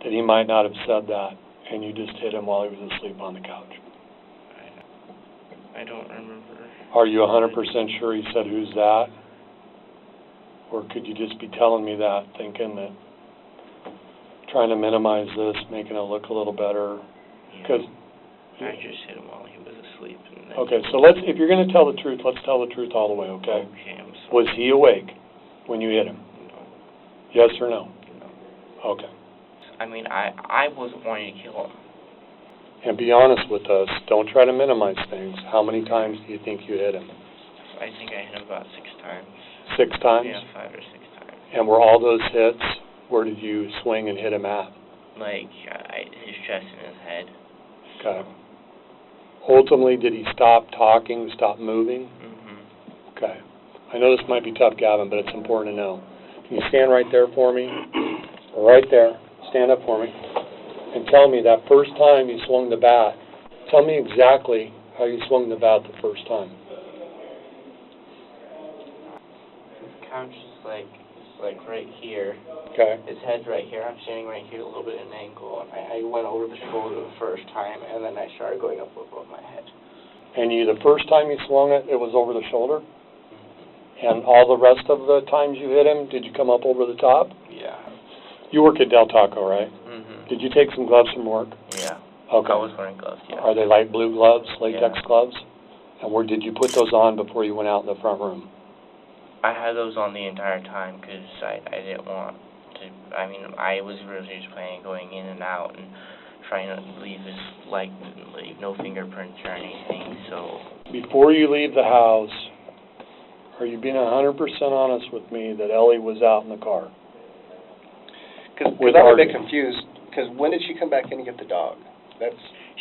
that he might not have said that and you just hit him while he was asleep on the couch? I don't remember. Are you 100% sure he said, who's that? Or could you just be telling me that, thinking that, trying to minimize this, making it look a little better? Because I just hit him while he was asleep. And then okay, so if you're going to tell the truth, let's tell the truth all the way, okay? Okay, I'm sorry. Was he awake when you hit him? No. Yes or no? No. Okay. I mean, I wasn't wanting to kill him. And be honest with us. Don't try to minimize things. How many times do you think you hit him? I think I hit him about 6 times. 6 times? Yeah, 5 or 6 times. And were all those hits, where did you swing and hit him at? Like, his chest and his head. Okay. Ultimately, did he stop talking, stop moving? Mm-hmm. Okay. I know this might be tough, Gavin, but it's important to know. Can you stand right there for me? Right there. Stand up for me. And tell me that first time you swung the bat, tell me exactly how you swung the bat the first time. His couch is like right here. Okay. His head's right here. I'm standing right here, a little bit at an angle. And I went over the shoulder the first time, and then I started going up above my head. And the first time you swung it, it was over the shoulder? And all the rest of the times you hit him, did you come up over the top? Yeah. You work at Del Taco, right? Mm-hmm. Did you take some gloves from work? Yeah. Okay. I was wearing gloves, yeah. Are they light blue gloves, latex Yeah. gloves? And where did you put those on before you went out in the front room? I had those on the entire time because I didn't want to, I mean, I was really just planning on going in and out and trying to leave no fingerprints or anything, so. Before you leave the house, are you being 100% honest with me that Ellie was out in the car? Because With I'm a Artie. bit confused. Because when did she come back in and get the dog?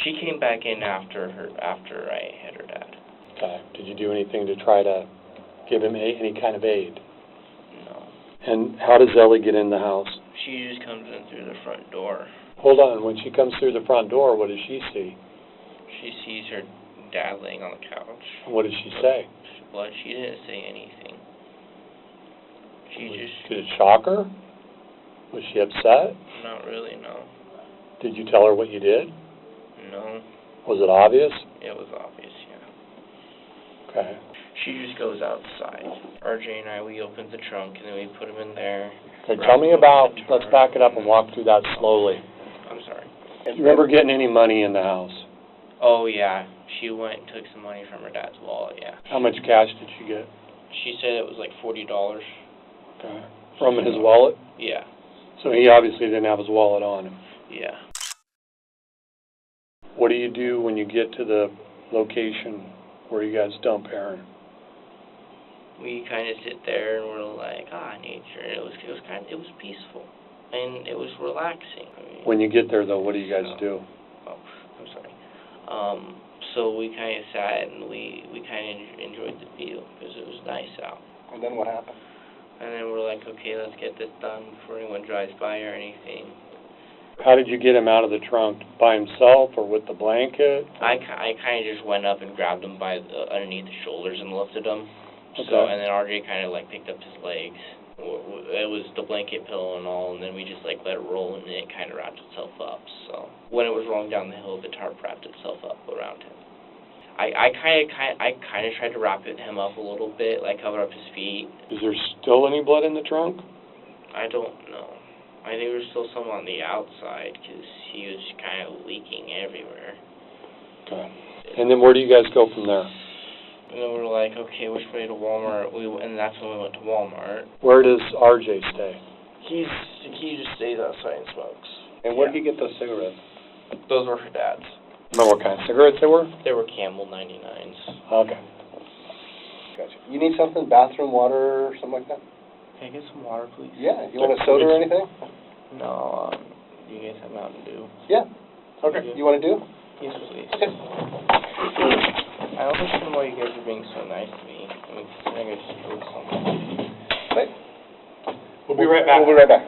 She came back in after I hit her dad. Okay. Did you do anything to try to give him any kind of aid? No. And how does Ellie get in the house? She just comes in through the front door. Hold on. When she comes through the front door, what does she see? She sees her dad laying on the couch. What does she say? Blood. She didn't say anything. Did it shock her? Was she upset? Not really, no. Did you tell her what you did? No. Was it obvious? It was obvious, yeah. Okay. She just goes outside. RJ and I, we opened the trunk, and then we put him in there. Okay, tell me about, let's back it up and walk through that slowly. I'm sorry. Do you remember getting any money in the house? Oh, yeah. She went and took some money from her dad's wallet, yeah. How much cash did she get? She said it was like $40. Okay. From his wallet? Yeah. So he obviously didn't have his wallet on him. Yeah. What do you do when you get to the location where you guys dump Aaron? We kind of sit there and we're like, nature. It was peaceful and it was relaxing. I mean, When you get there, though, what do you guys do? Oh, I'm sorry. So we kind of sat and we kind of enjoyed the view because it was nice out. And then what happened? And then we're like, okay, let's get this done before anyone drives by or anything. How did you get him out of the trunk? By himself or with the blanket? I kind of just went up and grabbed him by underneath the shoulders and lifted him. Okay. So, and then RJ kind of picked up his legs. It was the blanket pillow and all, and then we just like let it roll, and it kind of wrapped itself up. So when it was rolling down the hill, the tarp wrapped itself up around him. I kind of tried to wrap him up a little bit, like cover up his feet. Is there still any blood in the trunk? I don't know. I think there's still some on the outside because he was kind of leaking everywhere. Okay. And then where do you guys go from there? And then we were like, okay, which way to Walmart? And that's when we went to Walmart. Where does RJ stay? He just stays outside and smokes. And where did he get those cigarettes? Those were her dad's. Remember what kind of cigarettes they were? They were Camel 99s. Okay. Gotcha. You need something? Bathroom, water, or something like that? Can I get some water, please? Yeah. You want a soda or anything? No, you guys have Mountain Dew. Yeah. Okay. You want to do? Yes, please. Okay. I don't understand why you guys are being so nice to me. I mean, considering I just killed someone. Wait. We'll be right back. We'll be right back.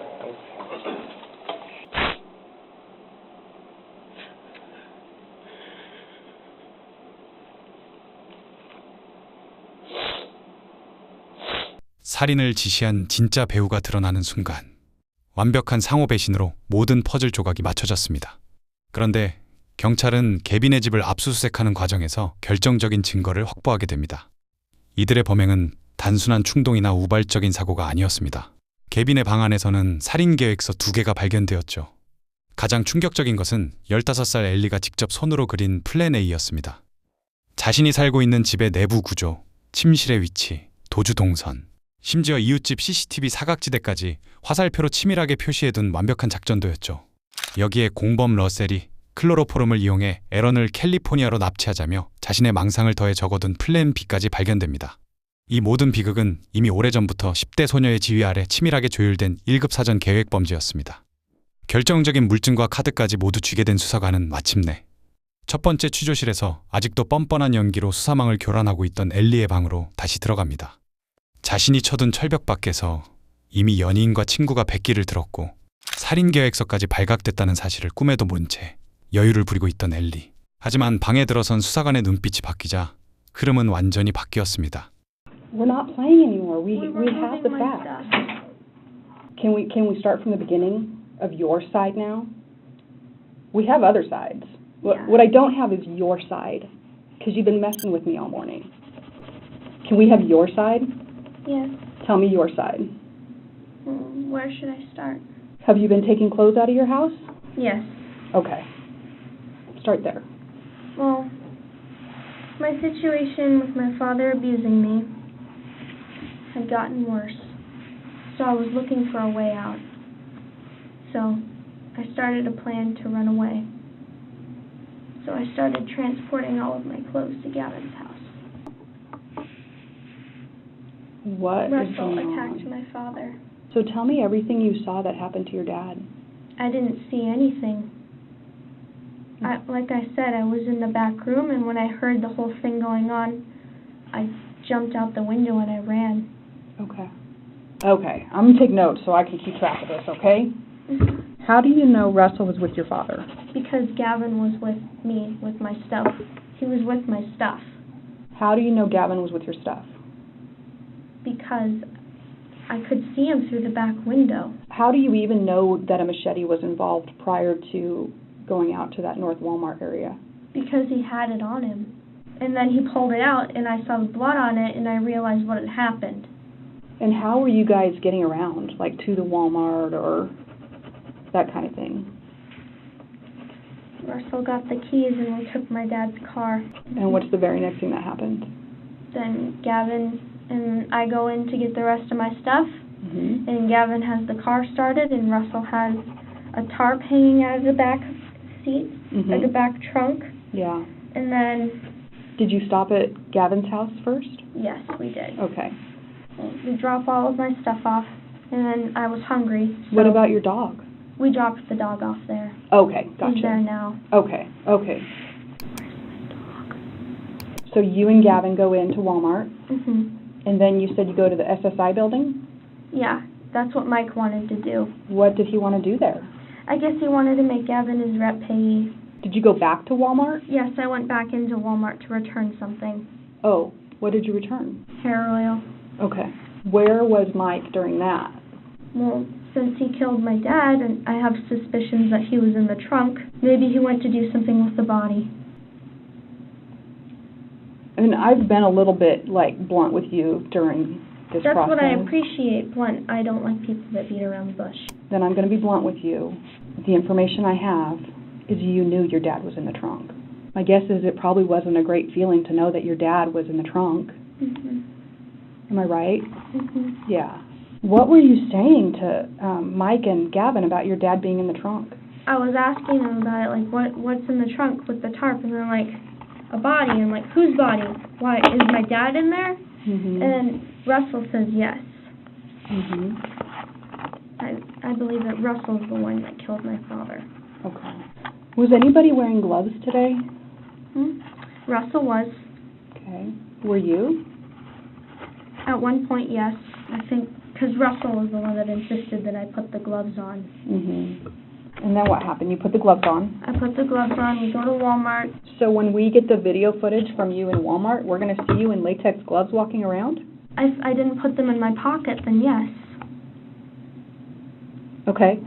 살인을 지시한 진짜 배우가 드러나는 순간 완벽한 상호 배신으로 모든 퍼즐 조각이 맞춰졌습니다. 그런데 경찰은 개빈의 집을 압수수색하는 과정에서 결정적인 증거를 확보하게 됩니다. 이들의 범행은 단순한 충동이나 우발적인 사고가 아니었습니다. 개빈의 방 안에서는 살인 계획서 2개가 발견되었죠. 가장 충격적인 것은 15살 엘리가 직접 손으로 그린 플랜 A였습니다. 자신이 살고 있는 집의 내부 구조, 침실의 위치, 도주 동선, 심지어 이웃집 CCTV 사각지대까지 화살표로 치밀하게 표시해둔 완벽한 작전도였죠. 여기에 공범 러셀이 클로로포름을 이용해 에런을 캘리포니아로 납치하자며 자신의 망상을 더해 적어둔 플랜 B까지 발견됩니다. 이 모든 비극은 이미 오래전부터 10대 소녀의 지휘 아래 치밀하게 조율된 1급 사전 계획 범죄였습니다. 결정적인 물증과 카드까지 모두 쥐게 된 수사관은 마침내 첫 번째 취조실에서 아직도 뻔뻔한 연기로 수사망을 교란하고 있던 엘리의 방으로 다시 들어갑니다. 자신이 쳐둔 철벽 밖에서 이미 연인과 친구가 백기를 들었고 살인 계획서까지 발각됐다는 사실을 꿈에도 모른 채 여유를 부리고 있던 엘리. 하지만 방에 들어선 수사관의 눈빛이 바뀌자 흐름은 완전히 바뀌었습니다. We're not playing anymore. We have the facts. Can we start from the beginning of your side now? We have other sides. What I don't have is your side, because you've been messing with me all morning. Can we have your side? Yes. Tell me your side. Where should I start? Have you been taking clothes out of your house? Yes. Okay. Start there. Well, my situation with my father abusing me had gotten worse, so I was looking for a way out. So I started a plan to run away. So I started transporting all of my clothes to Gavin's house. What is Russell going attacked on? my father. So tell me everything you saw that happened to your dad. I didn't see anything. Like I said, I was in the back room, and when I heard the whole thing going on, I jumped out the window and I ran. Okay. Okay, I'm going to take notes so I can keep track of this, okay? How do you know Russell was with your father? Because Gavin was with me, with my stuff. He was with my stuff. How do you know Gavin was with your stuff? Because I could see him through the back window. How do you even know that a machete was involved prior to going out to that North Walmart area? Because he had it on him. And then he pulled it out, and I saw the blood on it, and I realized what had happened. And how were you guys getting around, like to the Walmart or that kind of thing? Russell got the keys, and we took my dad's car. And what's the very next thing that happened? Then Gavin and I go in to get the rest of my stuff, and Gavin has the car started, and Russell has a tarp hanging out of the back seat, or the back trunk. Yeah. And then... Did you stop at Gavin's house first? Yes, we did. Okay. We dropped all of my stuff off, and then I was hungry. So what about your dog? We dropped the dog off there. Okay, gotcha. He's there now. Okay, okay. So you and Gavin go into Walmart, and then you said you go to the SSI building? Yeah, that's what Mike wanted to do. What did he want to do there? I guess he wanted to make Gavin his rep payee. Did you go back to Walmart? Yes, I went back into Walmart to return something. Oh, what did you return? Hair oil. Okay. Where was Mike during that? Well, since he killed my dad, and I have suspicions that he was in the trunk, maybe he went to do something with the body. I mean, I've been a little bit, blunt with you during this That's process. what I appreciate, blunt. I don't like people that beat around the bush. Then I'm going to be blunt with you. The information I have is you knew your dad was in the trunk. My guess is it probably wasn't a great feeling to know that your dad was in the trunk. Mm-hmm. Am I right? Mm-hmm. Yeah. What were you saying to Mike and Gavin about your dad being in the trunk? I was asking them about it, what's in the trunk with the tarp, and they're like, a body. I'm like, whose body? Why, is my dad in there? Mm-hmm. And Russell says yes. Mm-hmm. I believe that Russell's the one that killed my father. Okay. Was anybody wearing gloves today? Russell was. Okay. Were you? At one point, yes. I think, because Russell was the one that insisted that I put the gloves on. Mm-hmm. And then what happened? You put the gloves on? I put the gloves on. We go to Walmart. So when we get the video footage from you in Walmart, we're going to see you in latex gloves walking around? I didn't put them in my pocket, then yes. Okay.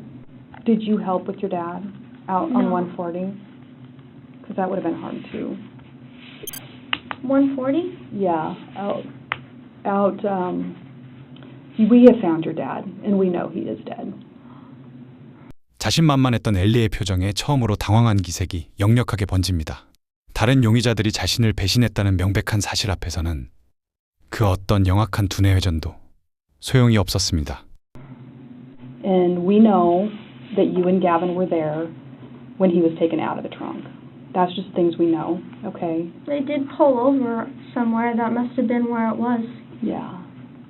Did you help with your dad out No. on 140? Because that would have been hard too. 140? Yeah. We have found your dad, and we know he is dead. 자신만만했던 엘리의 표정에 처음으로 당황한 기색이 역력하게 번집니다. 다른 용의자들이 자신을 배신했다는 명백한 사실 앞에서는 그 어떤 영악한 두뇌 회전도 소용이 없었습니다. And we know that you and Gavin were there when he was taken out of the trunk. That's just things we know, okay? They did pull over somewhere. That must have been where it was. Yeah.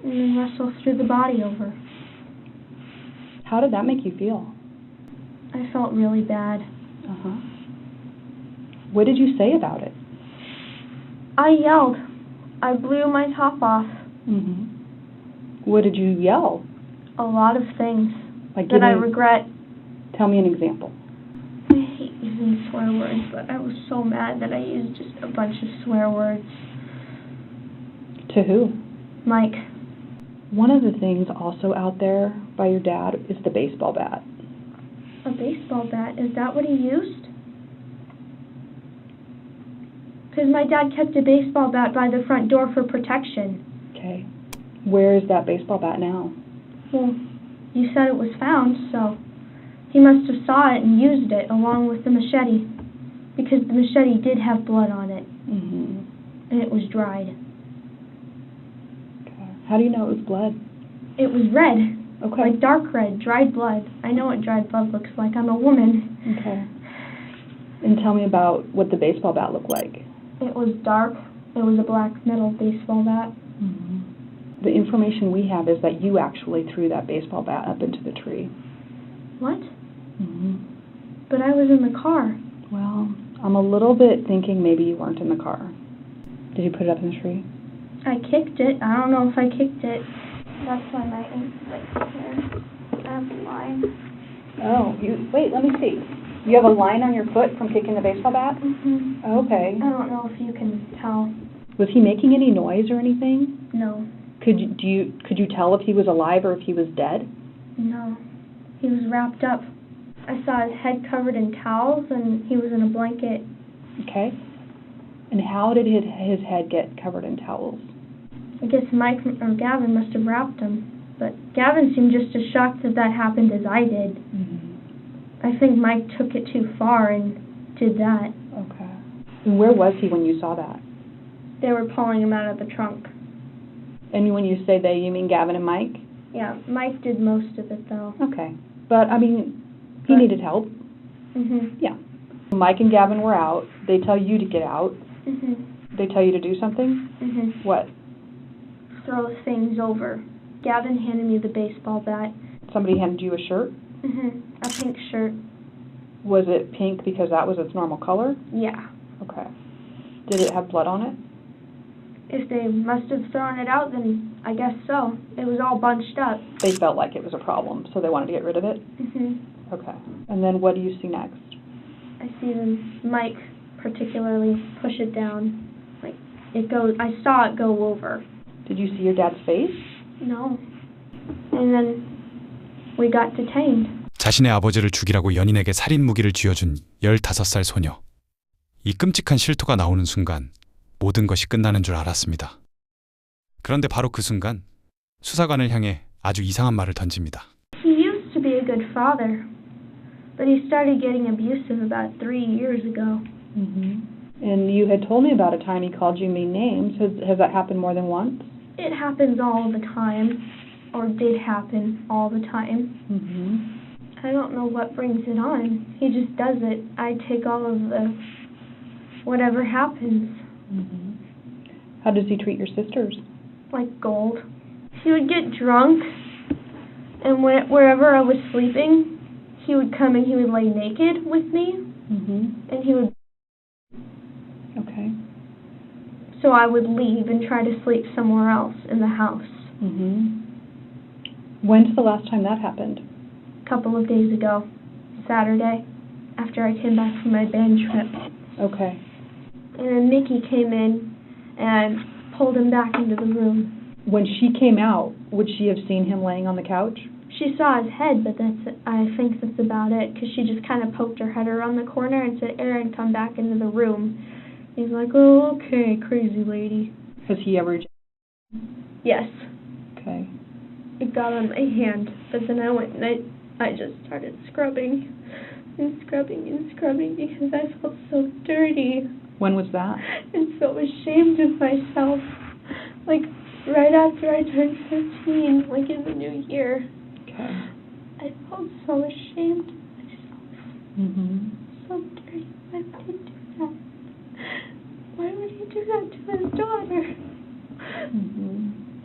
And then Russell threw the body over. How did that make you feel? I felt really bad. Uh-huh. What did you say about it? I yelled. I blew my top off. Mm-hmm. What did you yell? A lot of things Like that I regret. Tell me an example. I hate using swear words, but I was so mad that I used just a bunch of swear words. To who? Mike. One of the things also out there by your dad is the baseball bat. A baseball bat? Is that what he used? Because my dad kept a baseball bat by the front door for protection. Okay. Where is that baseball bat now? Well, you said it was found, so he must have saw it and used it along with the machete, because the machete did have blood on it, Mm-hmm. and it was dried. Okay. How do you know it was blood? It was red. Okay. Like dark red, dried blood. I know what dried blood looks like. I'm a woman. Okay. And tell me about what the baseball bat looked like. It was dark. It was a black metal baseball bat. Mm-hmm. The information we have is that you actually threw that baseball bat up into the tree. What? Mm-hmm. But I was in the car. Well, I'm a little bit thinking maybe you weren't in the car. Did you put it up in the tree? I kicked it. I don't know if I kicked it. That's why my like here. I have a line. Oh, wait, let me see. You have a line on your foot from kicking the baseball bat? Mm-hmm. Okay. I don't know if you can tell. Was he making any noise or anything? No. Could you tell if he was alive or if he was dead? No. He was wrapped up. I saw his head covered in towels and he was in a blanket. Okay. And how did his head get covered in towels? I guess Mike or Gavin must have wrapped him. But Gavin seemed just as shocked that that happened as I did. Mm-hmm. I think Mike took it too far and did that. Okay. And where was he when you saw that? They were pulling him out of the trunk. And when you say they, you mean Gavin and Mike? Yeah, Mike did most of it, though. Okay. But, I mean, he needed help. Mm-hmm. Yeah. Mike and Gavin were out. They tell you to get out. Mm-hmm. They tell you to do something? Mm-hmm. What? Throw things over. Gavin handed me the baseball bat. Somebody handed you a shirt? Mm-hmm. A pink shirt. Was it pink because that was its normal color? Yeah. Okay. Did it have blood on it? If they must have thrown it out, then I guess so. It was all bunched up. They felt like it was a problem, so they wanted to get rid of it? Mm-hmm. Okay. And then what do you see next? I see them, Mike particularly, push it down. Like, it goes, I saw it go over. Did you see your dad's face? No. And then we got detained. 자신의 아버지를 죽이라고 연인에게 살인 무기를 쥐어준 15살 소녀. 이 끔찍한 실토가 나오는 순간 모든 것이 끝나는 줄 알았습니다. 그런데 바로 그 순간 수사관을 향해 아주 이상한 말을 던집니다. He used to be a good father, but he started getting abusive about 3 years ago. And you had told me about a time he called you mean names. Has that happened more than once? It happens all the time, or did happen all the time. I don't know what brings it on. He just does it. I take all of the whatever happens. How does he treat your sisters? Like gold. He would get drunk, and wherever I was sleeping, he would come and he would lay naked with me, and he would. Okay. So I would leave and try to sleep somewhere else in the house. When's the last time that happened? A couple of days ago, Saturday, after I came back from my band trip. Okay. And then Nikki came in and pulled him back into the room. When she came out, would she have seen him laying on the couch? She saw his head, but I think that's about it, because she just kind of poked her head around the corner and said, "Aaron, come back into the room." He's like, "Oh, okay, crazy lady." Has he ever? Yes. Okay. It got on my hand, but then I went and I just started scrubbing and scrubbing and scrubbing because I felt so dirty. When was that? And so ashamed of myself. Like, right after I turned 15, like in the new year. Okay. I felt so ashamed of myself. So dirty. Why would he do that? Why would he do that to his daughter?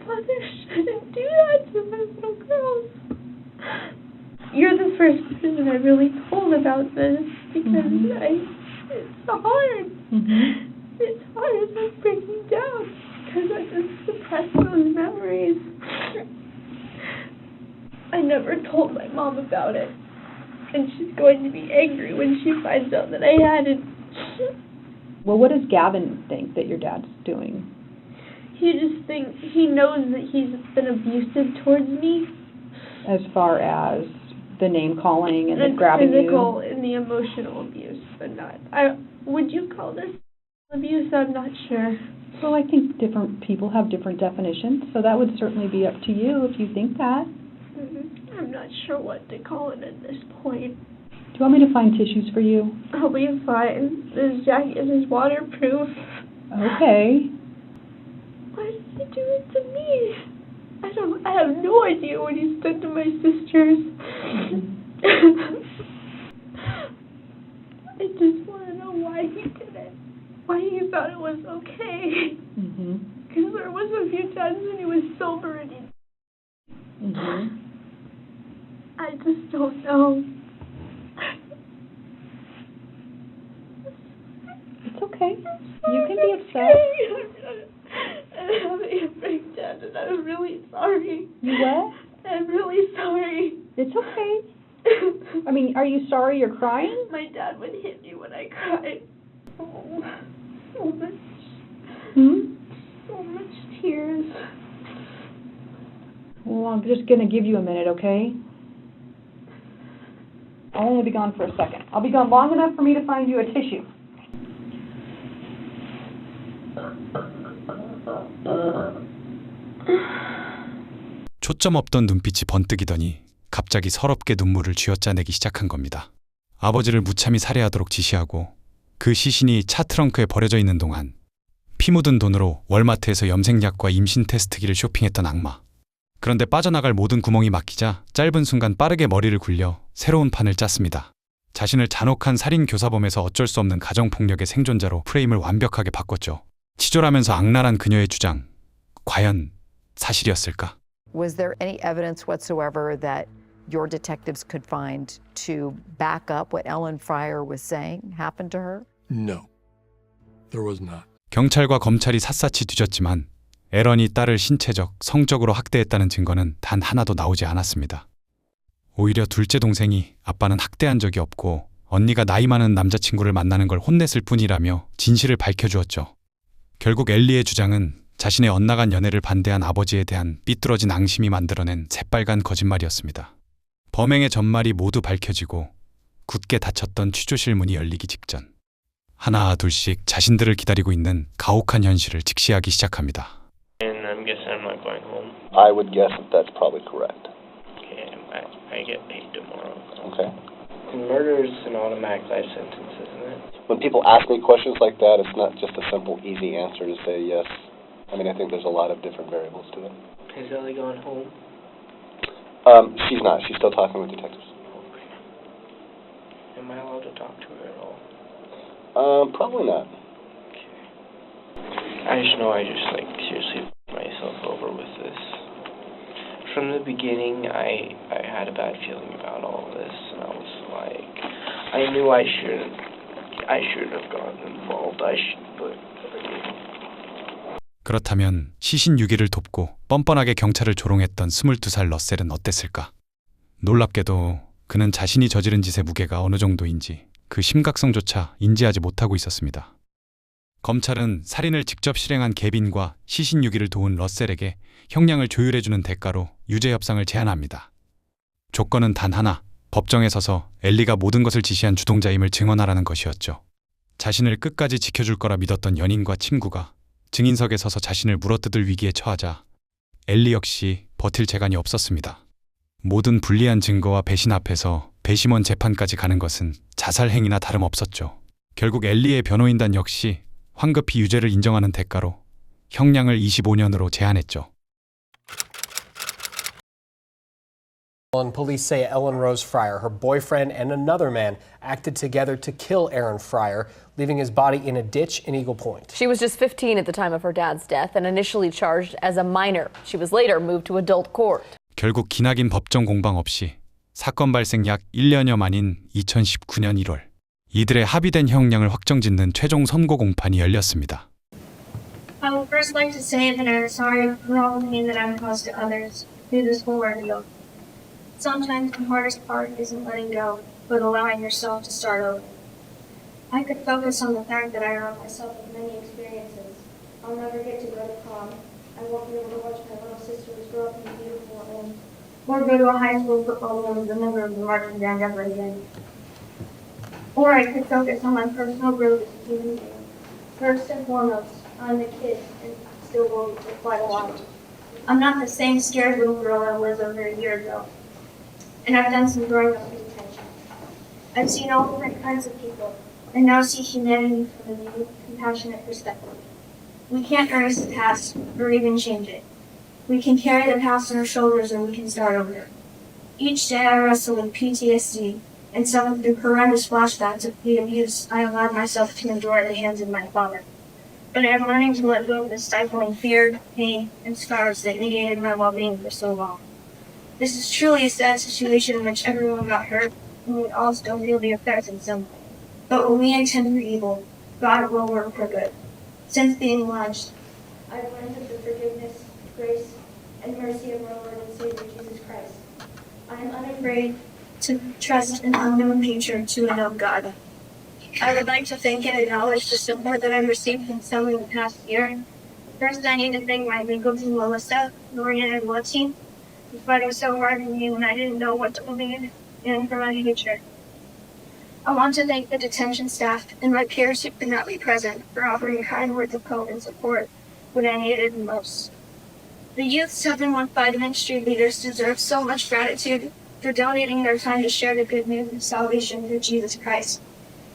Father shouldn't do that to his little girls. You're the first person I really told about this because it's hard. It's hard. I'm breaking down because I just suppressed those memories. I never told my mom about it, and she's going to be angry when she finds out that I had it. Well, what does Gavin think that your dad's doing? He just thinks, he knows that he's been abusive towards me. As far as the name calling and the And grabbing physical you? and the emotional abuse, but not. Would you call this abuse? I'm not sure. Well, I think different people have different definitions, so that would certainly be up to you if you think that. I'm not sure what to call it at this point. Do you want me to find tissues for you? I'll be fine. This jacket is waterproof. Okay. Why did he do it to me? I have no idea what he's done to my sisters. I just want to know why he did it. Why he thought it was okay. Because there was a few times when he was sober and he... I just don't know. It's okay. You can be upset. I'm having a breakdown and I'm really sorry. You what? I'm really sorry. It's okay. I mean, are you sorry you're crying? My dad would hit me when I cried. Oh, so much. So much tears. Well, I'm just going to give you a minute, okay? I'll only be gone for a second. I'll be gone long enough for me to find you a tissue. 초점 없던 눈빛이 번뜩이더니 갑자기 서럽게 눈물을 쥐어짜내기 시작한 겁니다. 아버지를 무참히 살해하도록 지시하고 그 시신이 차 트렁크에 버려져 있는 동안 피 묻은 돈으로 월마트에서 염색약과 임신 테스트기를 쇼핑했던 악마. 그런데 빠져나갈 모든 구멍이 막히자 짧은 순간 빠르게 머리를 굴려 새로운 판을 짰습니다. 자신을 잔혹한 살인 교사범에서 어쩔 수 없는 가정폭력의 생존자로 프레임을 완벽하게 바꿨죠. 치졸하면서 악랄한 그녀의 주장, 과연 사실이었을까? Was there any evidence whatsoever that your detectives could find to back up what Ellen Fryer was saying happened to her? No, there was not. 경찰과 검찰이 샅샅이 뒤졌지만 에런이 딸을 신체적, 성적으로 학대했다는 증거는 단 하나도 나오지 않았습니다. 오히려 둘째 동생이 아빠는 학대한 적이 없고 언니가 나이 많은 남자친구를 만나는 걸 혼냈을 뿐이라며 진실을 밝혀주었죠. 결국 엘리의 주장은 자신의 엇나간 연애를 반대한 아버지에 대한 삐뚤어진 앙심이 만들어낸 새빨간 거짓말이었습니다. 범행의 전말이 모두 밝혀지고 굳게 닫혔던 취조실 문이 열리기 직전 하나 둘씩 자신들을 기다리고 있는 가혹한 현실을 직시하기 시작합니다. And I'm guessing I'm not going home. I would guess that that's probably correct. Okay, I get paid tomorrow. Okay. And murder is an automatic life sentence, isn't it? When people ask me questions like that, it's not just a simple, easy answer to say yes. I mean, I think there's a lot of different variables to it. Has Ellie gone home? She's not. She's still talking with detectives. Okay. Am I allowed to talk to her at all? Probably not. Okay. I just know I just seriously put myself over with this. From the beginning, I had a bad feeling about all this, and I was like, I knew I shouldn't have gotten involved. But 그렇다면 시신 유기를 돕고 뻔뻔하게 경찰을 조롱했던 22살 러셀은 어땠을까? 놀랍게도 그는 자신이 저지른 짓의 무게가 어느 정도인지 그 심각성조차 인지하지 못하고 있었습니다. 검찰은 살인을 직접 실행한 개빈과 시신 유기를 도운 러셀에게 형량을 조율해주는 대가로 유죄 협상을 제안합니다. 조건은 단 하나, 법정에 서서 엘리가 모든 것을 지시한 주동자임을 증언하라는 것이었죠. 자신을 끝까지 지켜줄 거라 믿었던 연인과 친구가 증인석에 서서 자신을 물어뜯을 위기에 처하자 엘리 역시 버틸 재간이 없었습니다. 모든 불리한 증거와 배신 앞에서 배심원 재판까지 가는 것은 자살 행위나 다름없었죠. 결국 엘리의 변호인단 역시 황급히 유죄를 인정하는 대가로 형량을 25년으로 제한했죠. Police say Ellen Rose Fryer, her boyfriend, and another man acted together to kill Aaron Fryer, leaving his body in a ditch in Eagle Point. She was just 15 at the time of her dad's death and initially charged as a minor. She was later moved to adult court. 결국 기나긴 법정 공방 없이 사건 발생 약 1년여 만인 2019년 1월 이들의 합의된 형량을 확정짓는 최종 선고 공판이 열렸습니다. I would first like to say that I'm sorry for all the pain that I've caused to others through this whole ordeal. Sometimes the hardest part isn't letting go, but allowing yourself to start over. I could focus on the fact that I robbed myself of many experiences. I'll never get to go to prom. I won't be able to watch my little sisters grow up in a beautiful home, or go to a high school football game as a member of the marching band ever again. Or I could focus on my personal growth as a human being. First and foremost, I'm a kid and still will be for quite a while. I'm not the same scared little girl I was over a year ago. And I've done some growing up in detention. I've seen all different kinds of people, and now see humanity from a new, compassionate perspective. We can't erase the past, or even change it. We can carry the past on our shoulders and we can start over. Each day I wrestle with PTSD, and some of the horrendous flashbacks of the abuse I allowed myself to endure at the hands of my father. But I'm learning to let go of the stifling fear, pain, and scars that negated my well-being for so long. This is truly a sad situation in which everyone got hurt, and we all still feel the effects in some way. But when we intend for evil, God will work for good. Since being launched, I've learned of the forgiveness, grace, and mercy of our Lord and Savior Jesus Christ. I am unafraid to trust an unknown future to a known God. I would like to thank and acknowledge the support that I've received from some in the past year. First, I need to thank my legal team, Melissa, Lorian, and Watson, for fighting so hard for me when I didn't know what to believe in for my future. I want to thank the detention staff and my peers who could not be present for offering kind words of hope and support when I needed it most. The Youth 715 ministry leaders deserve so much gratitude for donating their time to share the good news of salvation through Jesus Christ.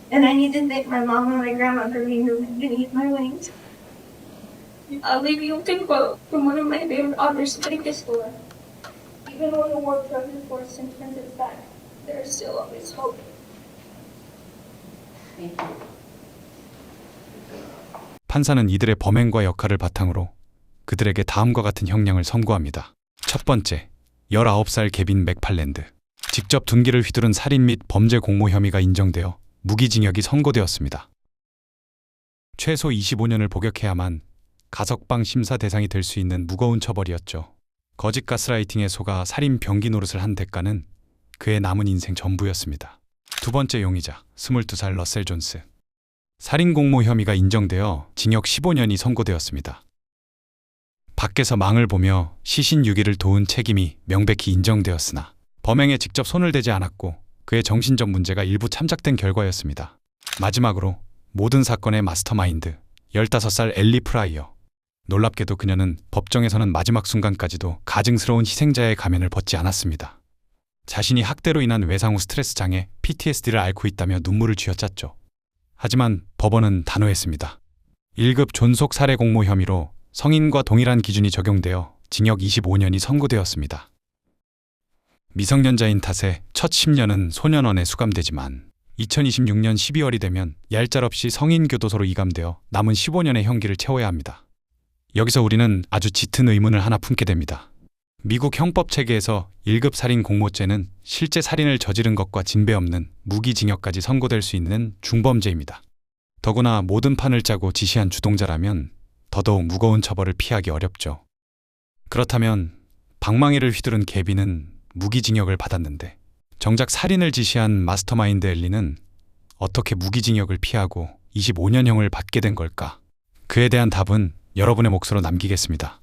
And I need to thank my mom and my grandma for being beneath my wings. I'll leave you with a quote from one of my favorite authors, Dickola. Even when the war throws its force and turns its back, there is still always hope. 판사는 이들의 범행과 역할을 바탕으로 그들에게 다음과 같은 형량을 선고합니다. 첫 번째, 19살 개빈 맥팔랜드. 직접 둔기를 휘두른 살인 및 범죄 공모 혐의가 인정되어 무기징역이 선고되었습니다. 최소 25년을 복역해야만 가석방 심사 대상이 될 수 있는 무거운 처벌이었죠. 거짓 가스라이팅에 속아 살인 병기 노릇을 한 대가는 그의 남은 인생 전부였습니다. 두 번째 용의자, 22살 러셀 존스. 살인 공모 혐의가 인정되어 징역 15년이 선고되었습니다. 밖에서 망을 보며 시신유기를 도운 책임이 명백히 인정되었으나 범행에 직접 손을 대지 않았고 그의 정신적 문제가 일부 참작된 결과였습니다. 마지막으로 모든 사건의 마스터마인드 15살 엘리 프라이어. 놀랍게도 그녀는 법정에서는 마지막 순간까지도 가증스러운 희생자의 가면을 벗지 않았습니다. 자신이 학대로 인한 외상 후 스트레스 장애 PTSD를 앓고 있다며 눈물을 쥐어짰죠. 하지만 법원은 단호했습니다. 1급 존속살해 공모 혐의로 성인과 동일한 기준이 적용되어 징역 25년이 선고되었습니다. 미성년자인 탓에 첫 10년은 소년원에 수감되지만 2026년 12월이 되면 얄짤없이 성인교도소로 이감되어 남은 15년의 형기를 채워야 합니다. 여기서 우리는 아주 짙은 의문을 하나 품게 됩니다. 미국 형법 체계에서 1급 살인 공모죄는 실제 살인을 저지른 것과 진배 없는 무기징역까지 선고될 수 있는 중범죄입니다. 더구나 모든 판을 짜고 지시한 주동자라면 더더욱 무거운 처벌을 피하기 어렵죠. 그렇다면 방망이를 휘두른 개비는 무기징역을 받았는데 정작 살인을 지시한 마스터마인드 엘리는 어떻게 무기징역을 피하고 25년형을 받게 된 걸까? 그에 대한 답은 여러분의 몫으로 남기겠습니다.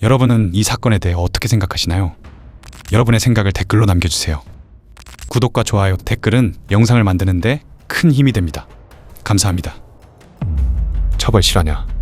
여러분은 이 사건에 대해 어떻게 생각하시나요? 여러분의 생각을 댓글로 남겨주세요. 구독과 좋아요, 댓글은 영상을 만드는데 큰 힘이 됩니다. 감사합니다. 처벌 실화냐?